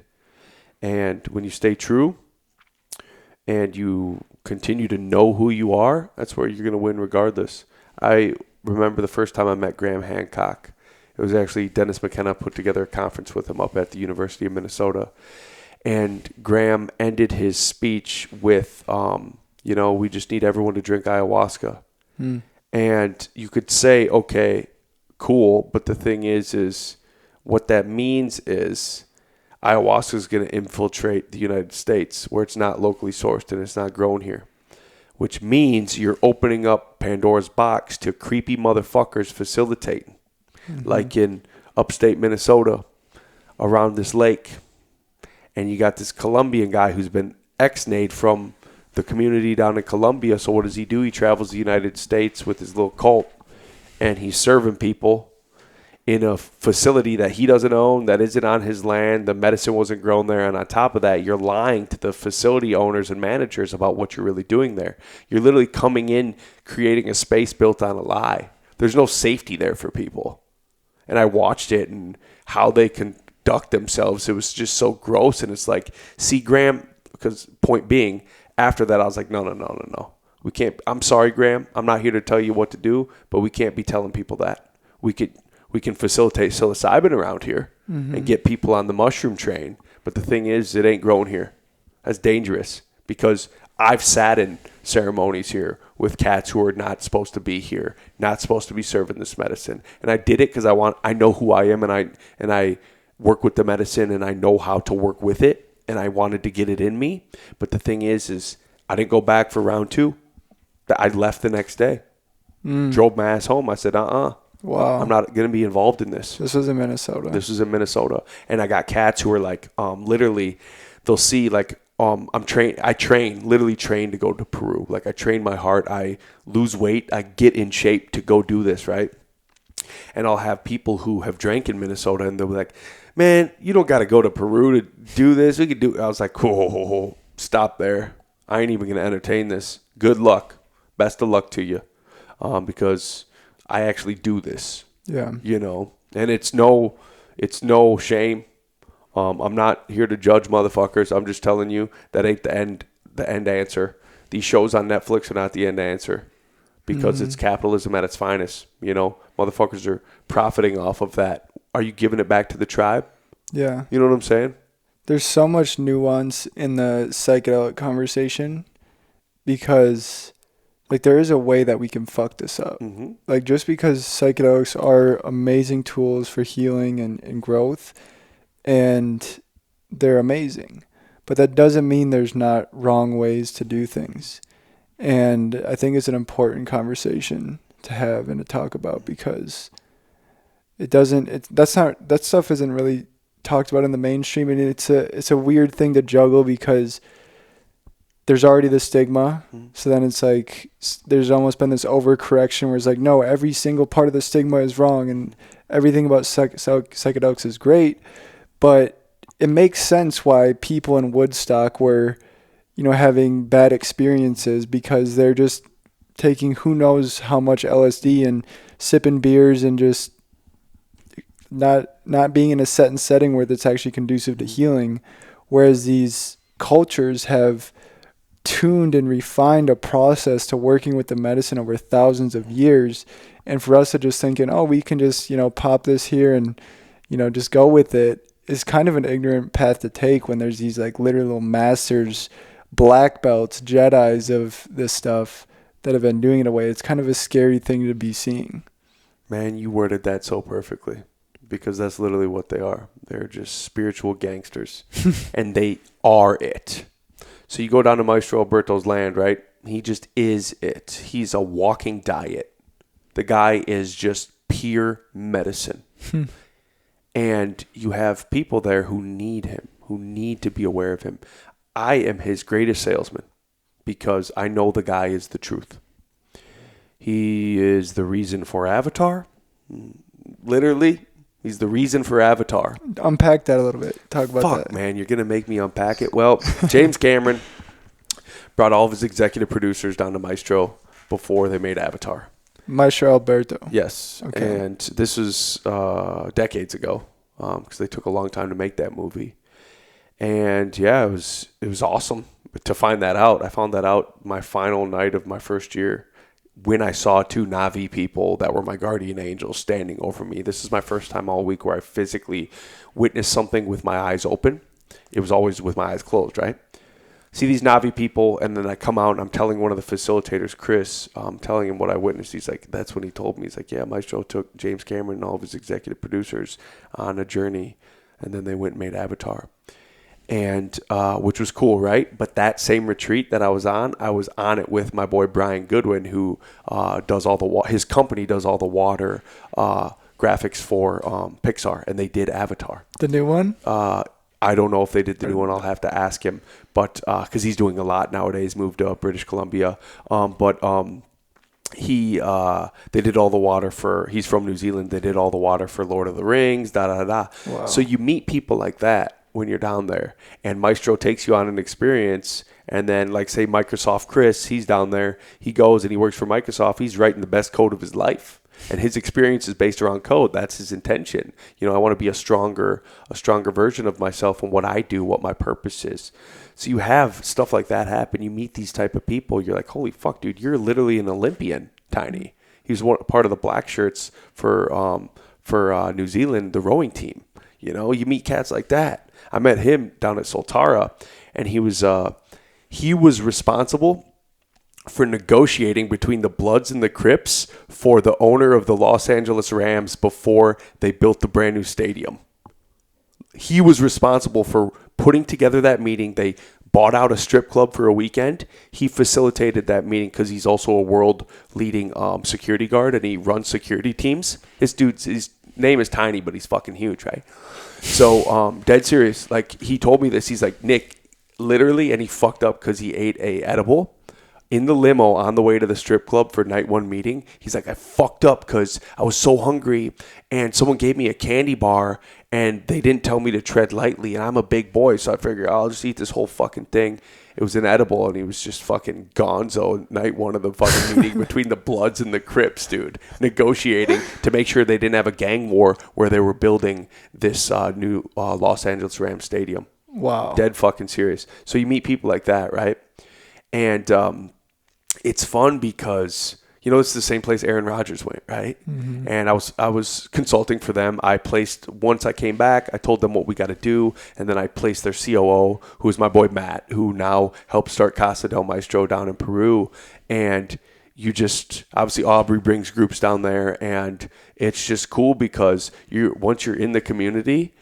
And when you stay true and you continue to know who you are, that's where you're going to win regardless. I remember the first time I met Graham Hancock. It was actually Dennis McKenna put together a conference with him up at the University of Minnesota. And Graham ended his speech with, we just need everyone to drink ayahuasca. Mm. And you could say, okay, cool. But the thing is what that means is ayahuasca is going to infiltrate the United States where it's not locally sourced and it's not grown here, which means you're opening up Pandora's box to creepy motherfuckers facilitating, like in upstate Minnesota around this lake. And you got this Colombian guy who's been ex-nayed from the community down in Colombia. So what does he do? He travels the United States with his little cult, and he's serving people in a facility that he doesn't own, that isn't on his land. The medicine wasn't grown there. And on top of that, you're lying to the facility owners and managers about what you're really doing there. You're literally coming in, creating a space built on a lie. There's no safety there for people. And I watched it and how they conduct themselves. It was just so gross. And it's like, see, Graham, because point being, after that, I was like, no. We can't. I'm sorry, Graham. I'm not here to tell you what to do, but we can't be telling people that. We can facilitate psilocybin around here and get people on the mushroom train. But the thing is, it ain't grown here. That's dangerous because I've sat in ceremonies here with cats who are not supposed to be here, not supposed to be serving this medicine. And I did it because I know who I am and I work with the medicine and I know how to work with it. And I wanted to get it in me. But the thing is I didn't go back for round 2. I left the next day. Drove my ass home. I said, Wow. I'm not going to be involved in this. This was in Minnesota. And I got cats who are like, literally, they'll see like, I literally train to go to Peru. Like I train my heart. I lose weight. I get in shape to go do this, right? And I'll have people who have drank in Minnesota and they'll be like, man, you don't got to go to Peru to do this. We could do. I was like, whoa, stop there. I ain't even going to entertain this. Good luck. Best of luck to you. Because I actually do this. Yeah. And it's no shame. I'm not here to judge motherfuckers. I'm just telling you that ain't the end answer. These shows on Netflix are not the end answer because it's capitalism at its finest. You know, motherfuckers are profiting off of that. Are you giving it back to the tribe? Yeah. You know what I'm saying? There's so much nuance in the psychedelic conversation because, like, there is a way that we can fuck this up. Mm-hmm. Like, just because psychedelics are amazing tools for healing and growth, and they're amazing, but that doesn't mean there's not wrong ways to do things. And I think it's an important conversation to have and to talk about because that stuff isn't really talked about in the mainstream, and it's a weird thing to juggle because there's already the stigma. So then it's like there's almost been this overcorrection where it's like, no, every single part of the stigma is wrong and everything about psychedelics is great. But it makes sense why people in Woodstock were, having bad experiences because they're just taking who knows how much LSD and sipping beers and just not being in a set setting where that's actually conducive to healing. Whereas these cultures have tuned and refined a process to working with the medicine over thousands of years. And for us to just thinking, oh, we can just, pop this here and, just go with it is kind of an ignorant path to take when there's these like literal masters, black belts, Jedis of this stuff that have been doing it away. It's kind of a scary thing to be seeing. Man, you worded that so perfectly because that's literally what they are. They're just spiritual gangsters and they are it. So you go down to Maestro Alberto's land, right? He just is it. He's a walking diet. The guy is just pure medicine. And you have people there who need him, who need to be aware of him. I am his greatest salesman because I know the guy is the truth. He is the reason for Avatar. Literally, he's the reason for Avatar. Unpack that a little bit. Talk about that. Fuck, man, you're going to make me unpack it. Well, James Cameron brought all of his executive producers down to Maestro before they made Avatar. Maestro Alberto. Yes. Okay. And this was decades ago because they took a long time to make that movie. And yeah, it was awesome to find that out. I found that out my final night of my first year when I saw two Na'vi people that were my guardian angels standing over me. This is my first time all week where I physically witnessed something with my eyes open. It was always with my eyes closed, right? See these Na'vi people, and then I come out and I'm telling one of the facilitators, Chris, telling him what I witnessed. He's like, that's when he told me. He's like, yeah, Maestro took James Cameron and all of his executive producers on a journey, and then they went and made Avatar. And which was cool, right? But that same retreat that I was on it with my boy Brian Goodwin, who does all the his company does all the water graphics for Pixar, and they did Avatar. The new one? I don't know if they did the new one. I'll have to ask him, but because he's doing a lot nowadays, moved to British Columbia. They did all the water for. He's from New Zealand. They did all the water for Lord of the Rings. Wow. So you meet people like that when you're down there, and Maestro takes you on an experience. And then, like, say Microsoft Chris, he's down there. He goes and he works for Microsoft. He's writing the best code of his life. And his experience is based around code. That's his intention. I want to be a stronger version of myself and what I do, what my purpose is. So you have stuff like that happen. You meet these type of people. You're like, holy fuck, dude, you're literally an Olympian, Tiny. He was part of the black shirts for New Zealand, the rowing team. You meet cats like that. I met him down at Soltara, and he was responsible for negotiating between the Bloods and the Crips for the owner of the Los Angeles Rams before they built the brand new stadium. He was responsible for putting together that meeting. They bought out a strip club for a weekend. He facilitated that meeting because he's also a world-leading security guard, and he runs security teams. His name is Tiny, but he's fucking huge, right? So, dead serious. Like, he told me this. He's like, Nick, literally, and he fucked up because he ate a edible. in the limo on the way to the strip club for night one meeting, he's like, I fucked up because I was so hungry and someone gave me a candy bar and they didn't tell me to tread lightly. And I'm a big boy, so I figured I'll just eat this whole fucking thing. It was inedible, and he was just fucking gonzo night one of the fucking meeting between the Bloods and the Crips, dude, negotiating to make sure they didn't have a gang war where they were building this new Los Angeles Rams stadium. Wow. Dead fucking serious. So you meet people like that, right? And it's fun because, you know, it's the same place Aaron Rodgers went, right? Mm-hmm. And I was consulting for them. Once I came back, I told them what we got to do, and then I placed their COO, who is my boy Matt, who now helped start Casa del Maestro down in Peru. And you just, obviously Aubrey brings groups down there, and it's just cool because once you're in the community,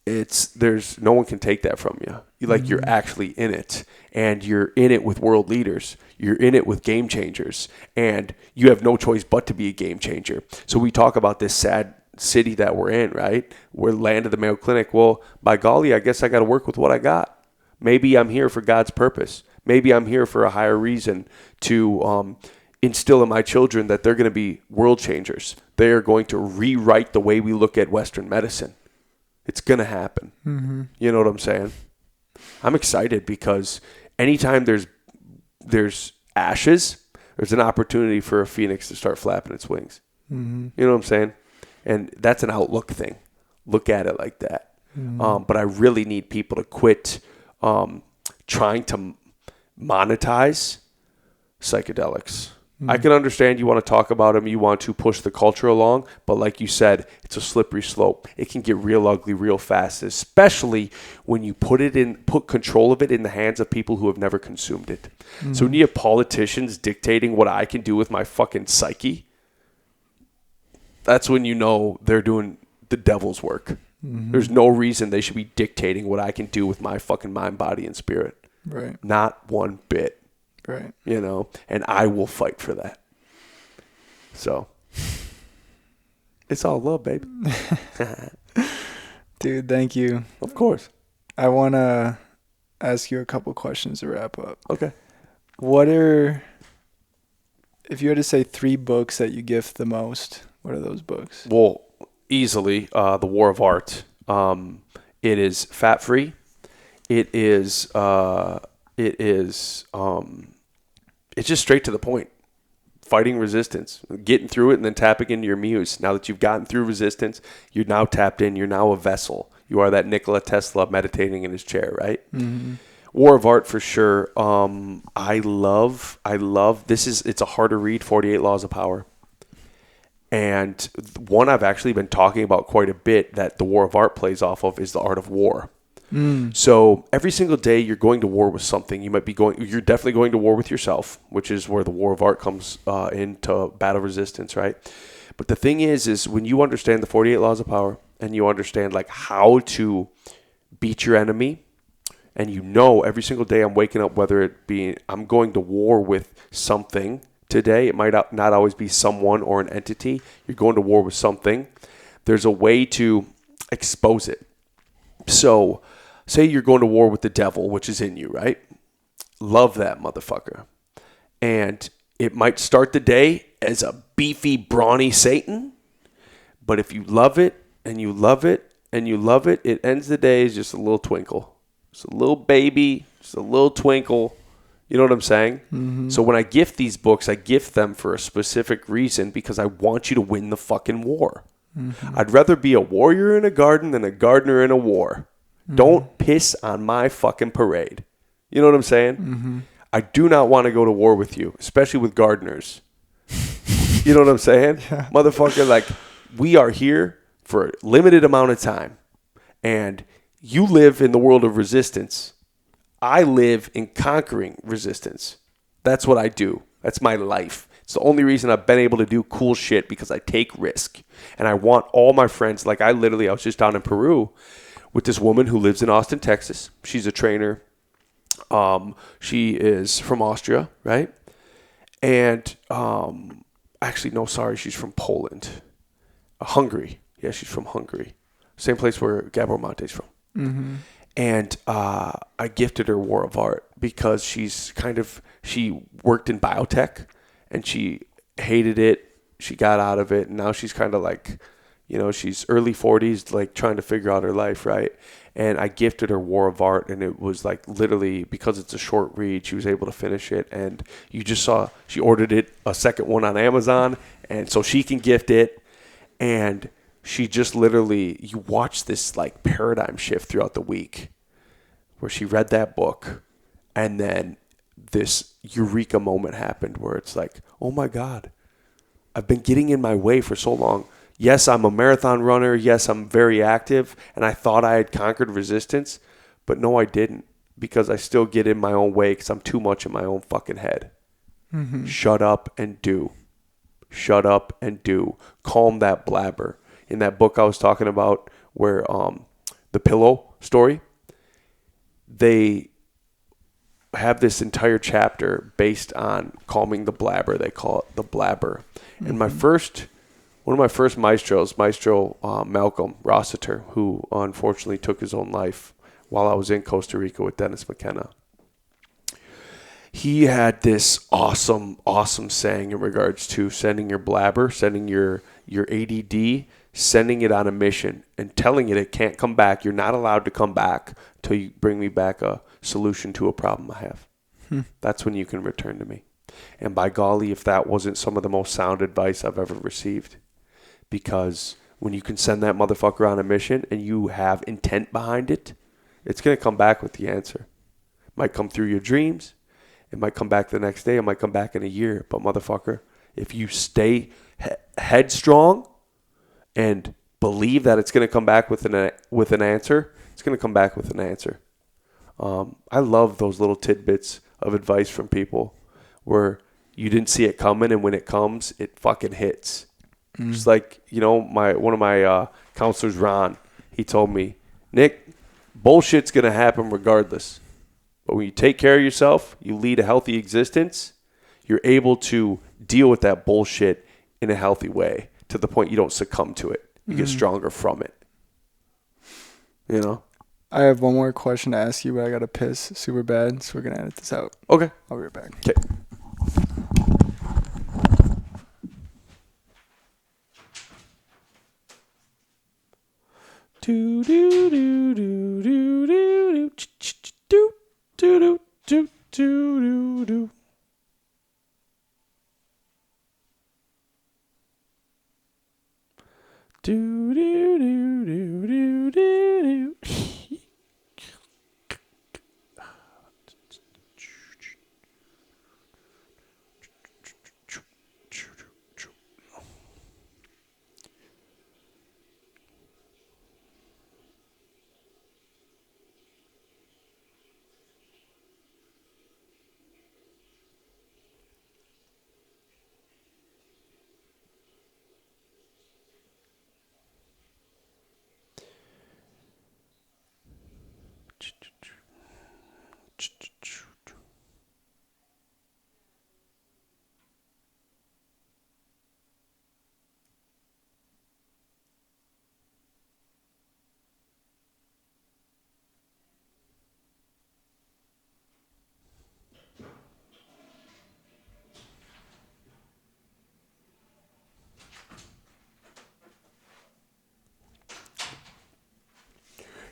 there's no one can take that from you. You're actually in it, and you're in it with world leaders. You're in it with game changers, and you have no choice but to be a game changer. So we talk about this sad city that we're in, right? We're land of the Mayo Clinic. Well, by golly, I guess I got to work with what I got. Maybe I'm here for God's purpose. Maybe I'm here for a higher reason to instill in my children that they're going to be world changers. They are going to rewrite the way we look at Western medicine. It's going to happen. Mm-hmm. You know what I'm saying? I'm excited because anytime there's ashes, there's an opportunity for a phoenix to start flapping its wings. Mm-hmm. You know what I'm saying? And that's an outlook thing. Look at it like that. Mm-hmm. But I really need people to quit trying to monetize psychedelics. I can understand you want to talk about them, you want to push the culture along, but like you said, it's a slippery slope. It can get real ugly real fast, especially when you put control of it in the hands of people who have never consumed it. Mm-hmm. So when you have politicians dictating what I can do with my fucking psyche, that's when you know they're doing the devil's work. Mm-hmm. There's no reason they should be dictating what I can do with my fucking mind, body, and spirit. Right. Not one bit. Right. You know, and I will fight for that. So, it's all love, baby. Dude, thank you. Of course. I want to ask you a couple questions to wrap up. Okay. If you had to say 3 books that you gift the most, what are those books? Well, easily, The War of Art. It is fat free. It's just straight to the point. Fighting resistance, getting through it, and then tapping into your muse. Now that you've gotten through resistance, you're now tapped in. You're now a vessel. You are that Nikola Tesla meditating in his chair, right? Mm-hmm. War of Art for sure. I love this. It's a harder read, 48 Laws of Power. And one I've actually been talking about quite a bit that the War of Art plays off of is The Art of War. So every single day you're going to war with something. You're definitely going to war with yourself, which is where the War of Art comes into battle resistance, right? But the thing is when you understand the 48 Laws of Power and you understand like how to beat your enemy, and you know every single day I'm waking up, whether it be I'm going to war with something today, it might not always be someone or an entity. You're going to war with something. There's a way to expose it. So say you're going to war with the devil, which is in you, right? Love that motherfucker. And it might start the day as a beefy, brawny Satan, but if you love it and you love it and you love it, it ends the day as just a little twinkle. Just a little baby, just a little twinkle. You know what I'm saying? Mm-hmm. So when I gift these books, I gift them for a specific reason because I want you to win the fucking war. Mm-hmm. I'd rather be a warrior in a garden than a gardener in a war. Mm-hmm. Don't piss on my fucking parade. You know what I'm saying? Mm-hmm. I do not want to go to war with you, especially with gardeners. You know what I'm saying? Yeah. Motherfucker, like, we are here for a limited amount of time. And you live in the world of resistance. I live in conquering resistance. That's what I do. That's my life. It's the only reason I've been able to do cool shit because I take risk. And I want all my friends, like I was just down in Peru with this woman who lives in Austin, Texas. She's a trainer. She is from Austria, right? And she's from Poland. Hungary. Yeah, she's from Hungary. Same place where Gabor Mate's from. Mm-hmm. And I gifted her War of Art because she worked in biotech and she hated it. She got out of it, and now she's kind of like, she's early 40s, like trying to figure out her life, right? And I gifted her War of Art, and it was like literally, because it's a short read, she was able to finish it. And you just saw she ordered it, a second one on Amazon, and so she can gift it. And she just literally, you watch this like paradigm shift throughout the week where she read that book, and then this eureka moment happened where it's like, oh my God, I've been getting in my way for so long. Yes, I'm a marathon runner. Yes, I'm very active, and I thought I had conquered resistance, but no, I didn't, because I still get in my own way because I'm too much in my own fucking head. Mm-hmm. Shut up and do. Shut up and do. Calm that blabber. In that book I was talking about, where the pillow story, they have this entire chapter based on calming the blabber. They call it the blabber. Mm-hmm. And one of my first maestros, Maestro Malcolm Rossiter, who unfortunately took his own life while I was in Costa Rica with Dennis McKenna. He had this awesome saying in regards to sending your blabber, sending your ADD, sending it on a mission and telling it can't come back. You're not allowed to come back till you bring me back a solution to a problem I have. That's when you can return to me. And by golly, if that wasn't some of the most sound advice I've ever received. Because when you can send that motherfucker on a mission and you have intent behind it, it's going to come back with the answer. It might come through your dreams. It might come back the next day. It might come back in a year. But motherfucker, if you stay headstrong and believe that it's going to come back with an answer, it's going to come back with an answer. I love those little tidbits of advice from people where you didn't see it coming, and when it comes, it fucking hits. Just like, one of my counselors, Ron, he told me, Nick, bullshit's going to happen regardless. But when you take care of yourself, you lead a healthy existence, you're able to deal with that bullshit in a healthy way to the point you don't succumb to it. You get stronger from it. I have one more question to ask you, but I got to piss super bad, so we're going to edit this out. Okay. I'll be right back. Okay. Do do do do do do do do do do do do. Do do do do do do.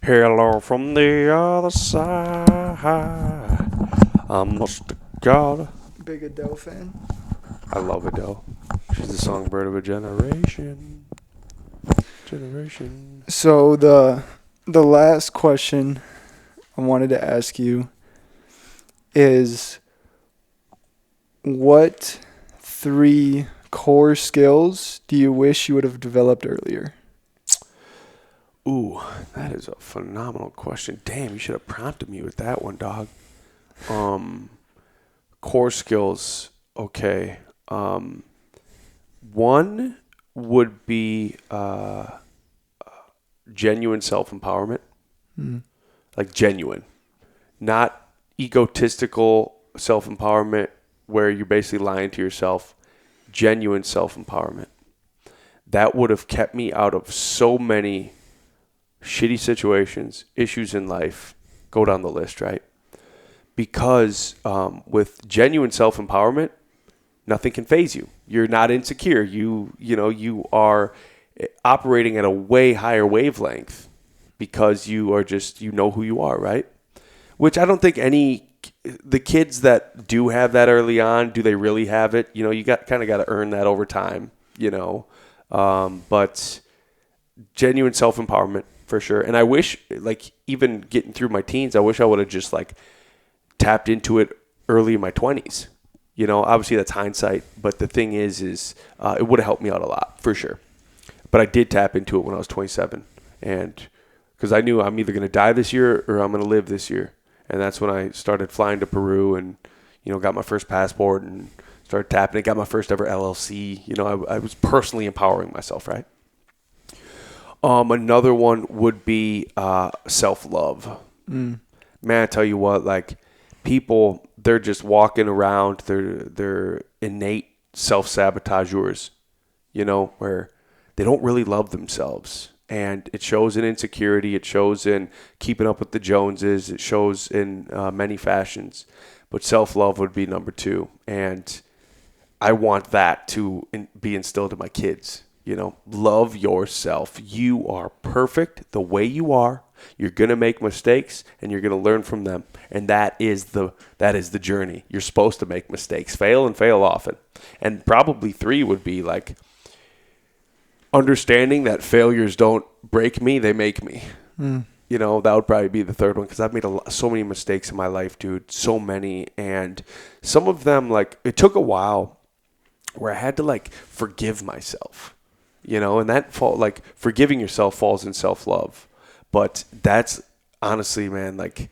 Hello from the other side. I'm Mr. God. Big Adele fan. I love Adele. She's the songbird of a generation. So the last question I wanted to ask you is, what 3 core skills do you wish you would have developed earlier? Ooh, that is a phenomenal question. Damn, you should have prompted me with that one, dog. Core skills. Okay. One would be genuine self-empowerment. Like genuine. Not egotistical self-empowerment where you're basically lying to yourself. Genuine self-empowerment. That would have kept me out of so many shitty situations, issues in life, go down the list, right? Because with genuine self-empowerment, nothing can phase you. You're not insecure. You are operating at a way higher wavelength because you are just, you know who you are, right? Which I don't think the kids that do have that early on, do they really have it? You know, you kind of got to earn that over time, you know. But genuine self-empowerment for sure. And I wish, like, even getting through my teens, I wish I would have just like tapped into it early in my 20s. You know, obviously that's hindsight, but the thing is it would have helped me out a lot for sure. But I did tap into it when I was 27, and because I knew I'm either going to die this year or I'm going to live this year. And that's when I started flying to Peru and, you know, got my first passport and started tapping it, got my first ever LLC. You know, I was personally empowering myself, right? Another one would be self-love. Man, I tell you what, like, people, they're just walking around, they're innate self-sabotageurs, you know, where they don't really love themselves. And it shows in insecurity. It shows in keeping up with the Joneses. It shows in many fashions. But self-love would be number 2. And I want that to be instilled in my kids. You know, love yourself. You are perfect the way you are. You're going to make mistakes, and you're going to learn from them. And that is the journey. You're supposed to make mistakes, fail and fail often. And probably 3 would be like, understanding that failures don't break me, they make me. You know, that would probably be the 3rd one, because I've made so many mistakes in my life, dude. So many. And some of them, like, it took a while where I had to, like, forgive myself. You know, and that forgiving yourself falls in self-love. But that's honestly, man, like,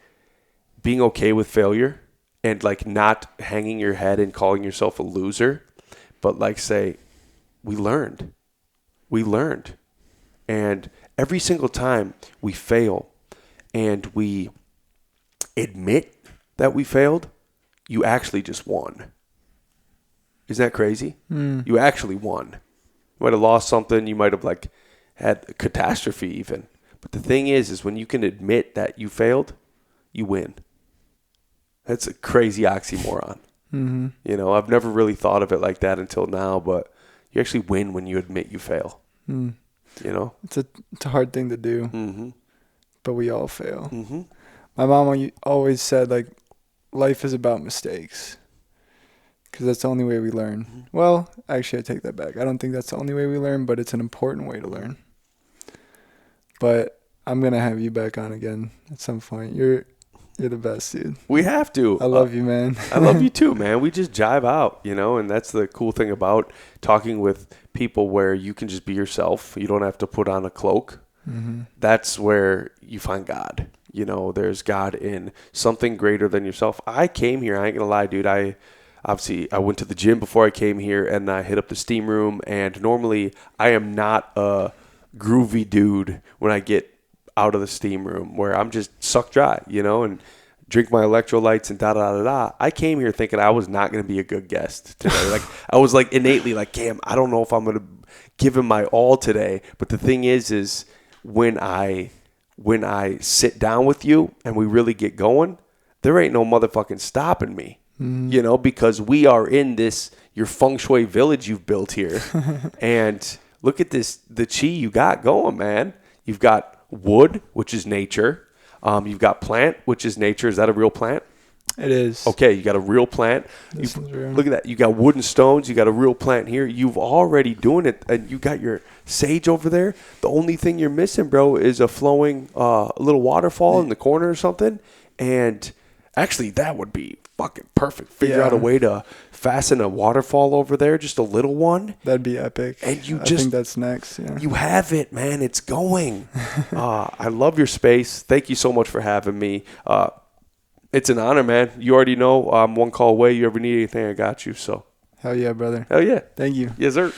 being okay with failure and, like, not hanging your head and calling yourself a loser, but, like, say, we learned. And every single time we fail and we admit that we failed, you actually just won. Isn't that crazy? You actually won. You might have lost something. You might have, like, had a catastrophe even. But the thing is when you can admit that you failed, you win. That's a crazy oxymoron. You know, I've never really thought of it like that until now, but you actually win when you admit you fail. You know? It's a hard thing to do, but we all fail. My mom always said, like, life is about mistakes, because that's the only way we learn. Well, actually, I take that back. I don't think that's the only way we learn, but it's an important way to learn. But I'm going to have you back on again at some point. You're the best, dude. We have to. I love you, man. I love you too, man. We just jive out, you know, and that's the cool thing about talking with people, where you can just be yourself. You don't have to put on a cloak. That's where you find God. You know, there's God in something greater than yourself. I came here, I ain't gonna lie, dude. I went to the gym before I came here, and I hit up the steam room. And normally I am not a groovy dude when I get out of the steam room, where I'm just sucked dry, you know, and drink my electrolytes and da-da-da-da-da. I came here thinking I was not going to be a good guest today. Like, I was, like, innately like, damn, I don't know if I'm going to give him my all today. But the thing is when I sit down with you and we really get going, there ain't no motherfucking stopping me, you know, because we are in your feng shui village you've built here. And look at the chi you got going, man. You've got wood, which is nature. You've got plant, which is nature. Is that a real plant? It is. Okay, you got a real plant. Look at that. You got wood and stones. You got a real plant here. You've already doing it, and you got your sage over there. The only thing you're missing, bro, is a flowing a little waterfall in the corner or something. And actually, that would be fucking perfect. Figure out a way to fasten a waterfall over there, just a little one. That'd be epic. And I think that's next. Yeah. You have it, man. It's going. I love your space. Thank you so much for having me. It's an honor, man. You already know I'm one call away. You ever need anything, I got you. So. Hell yeah, brother. Hell yeah. Thank you. Yes, sir.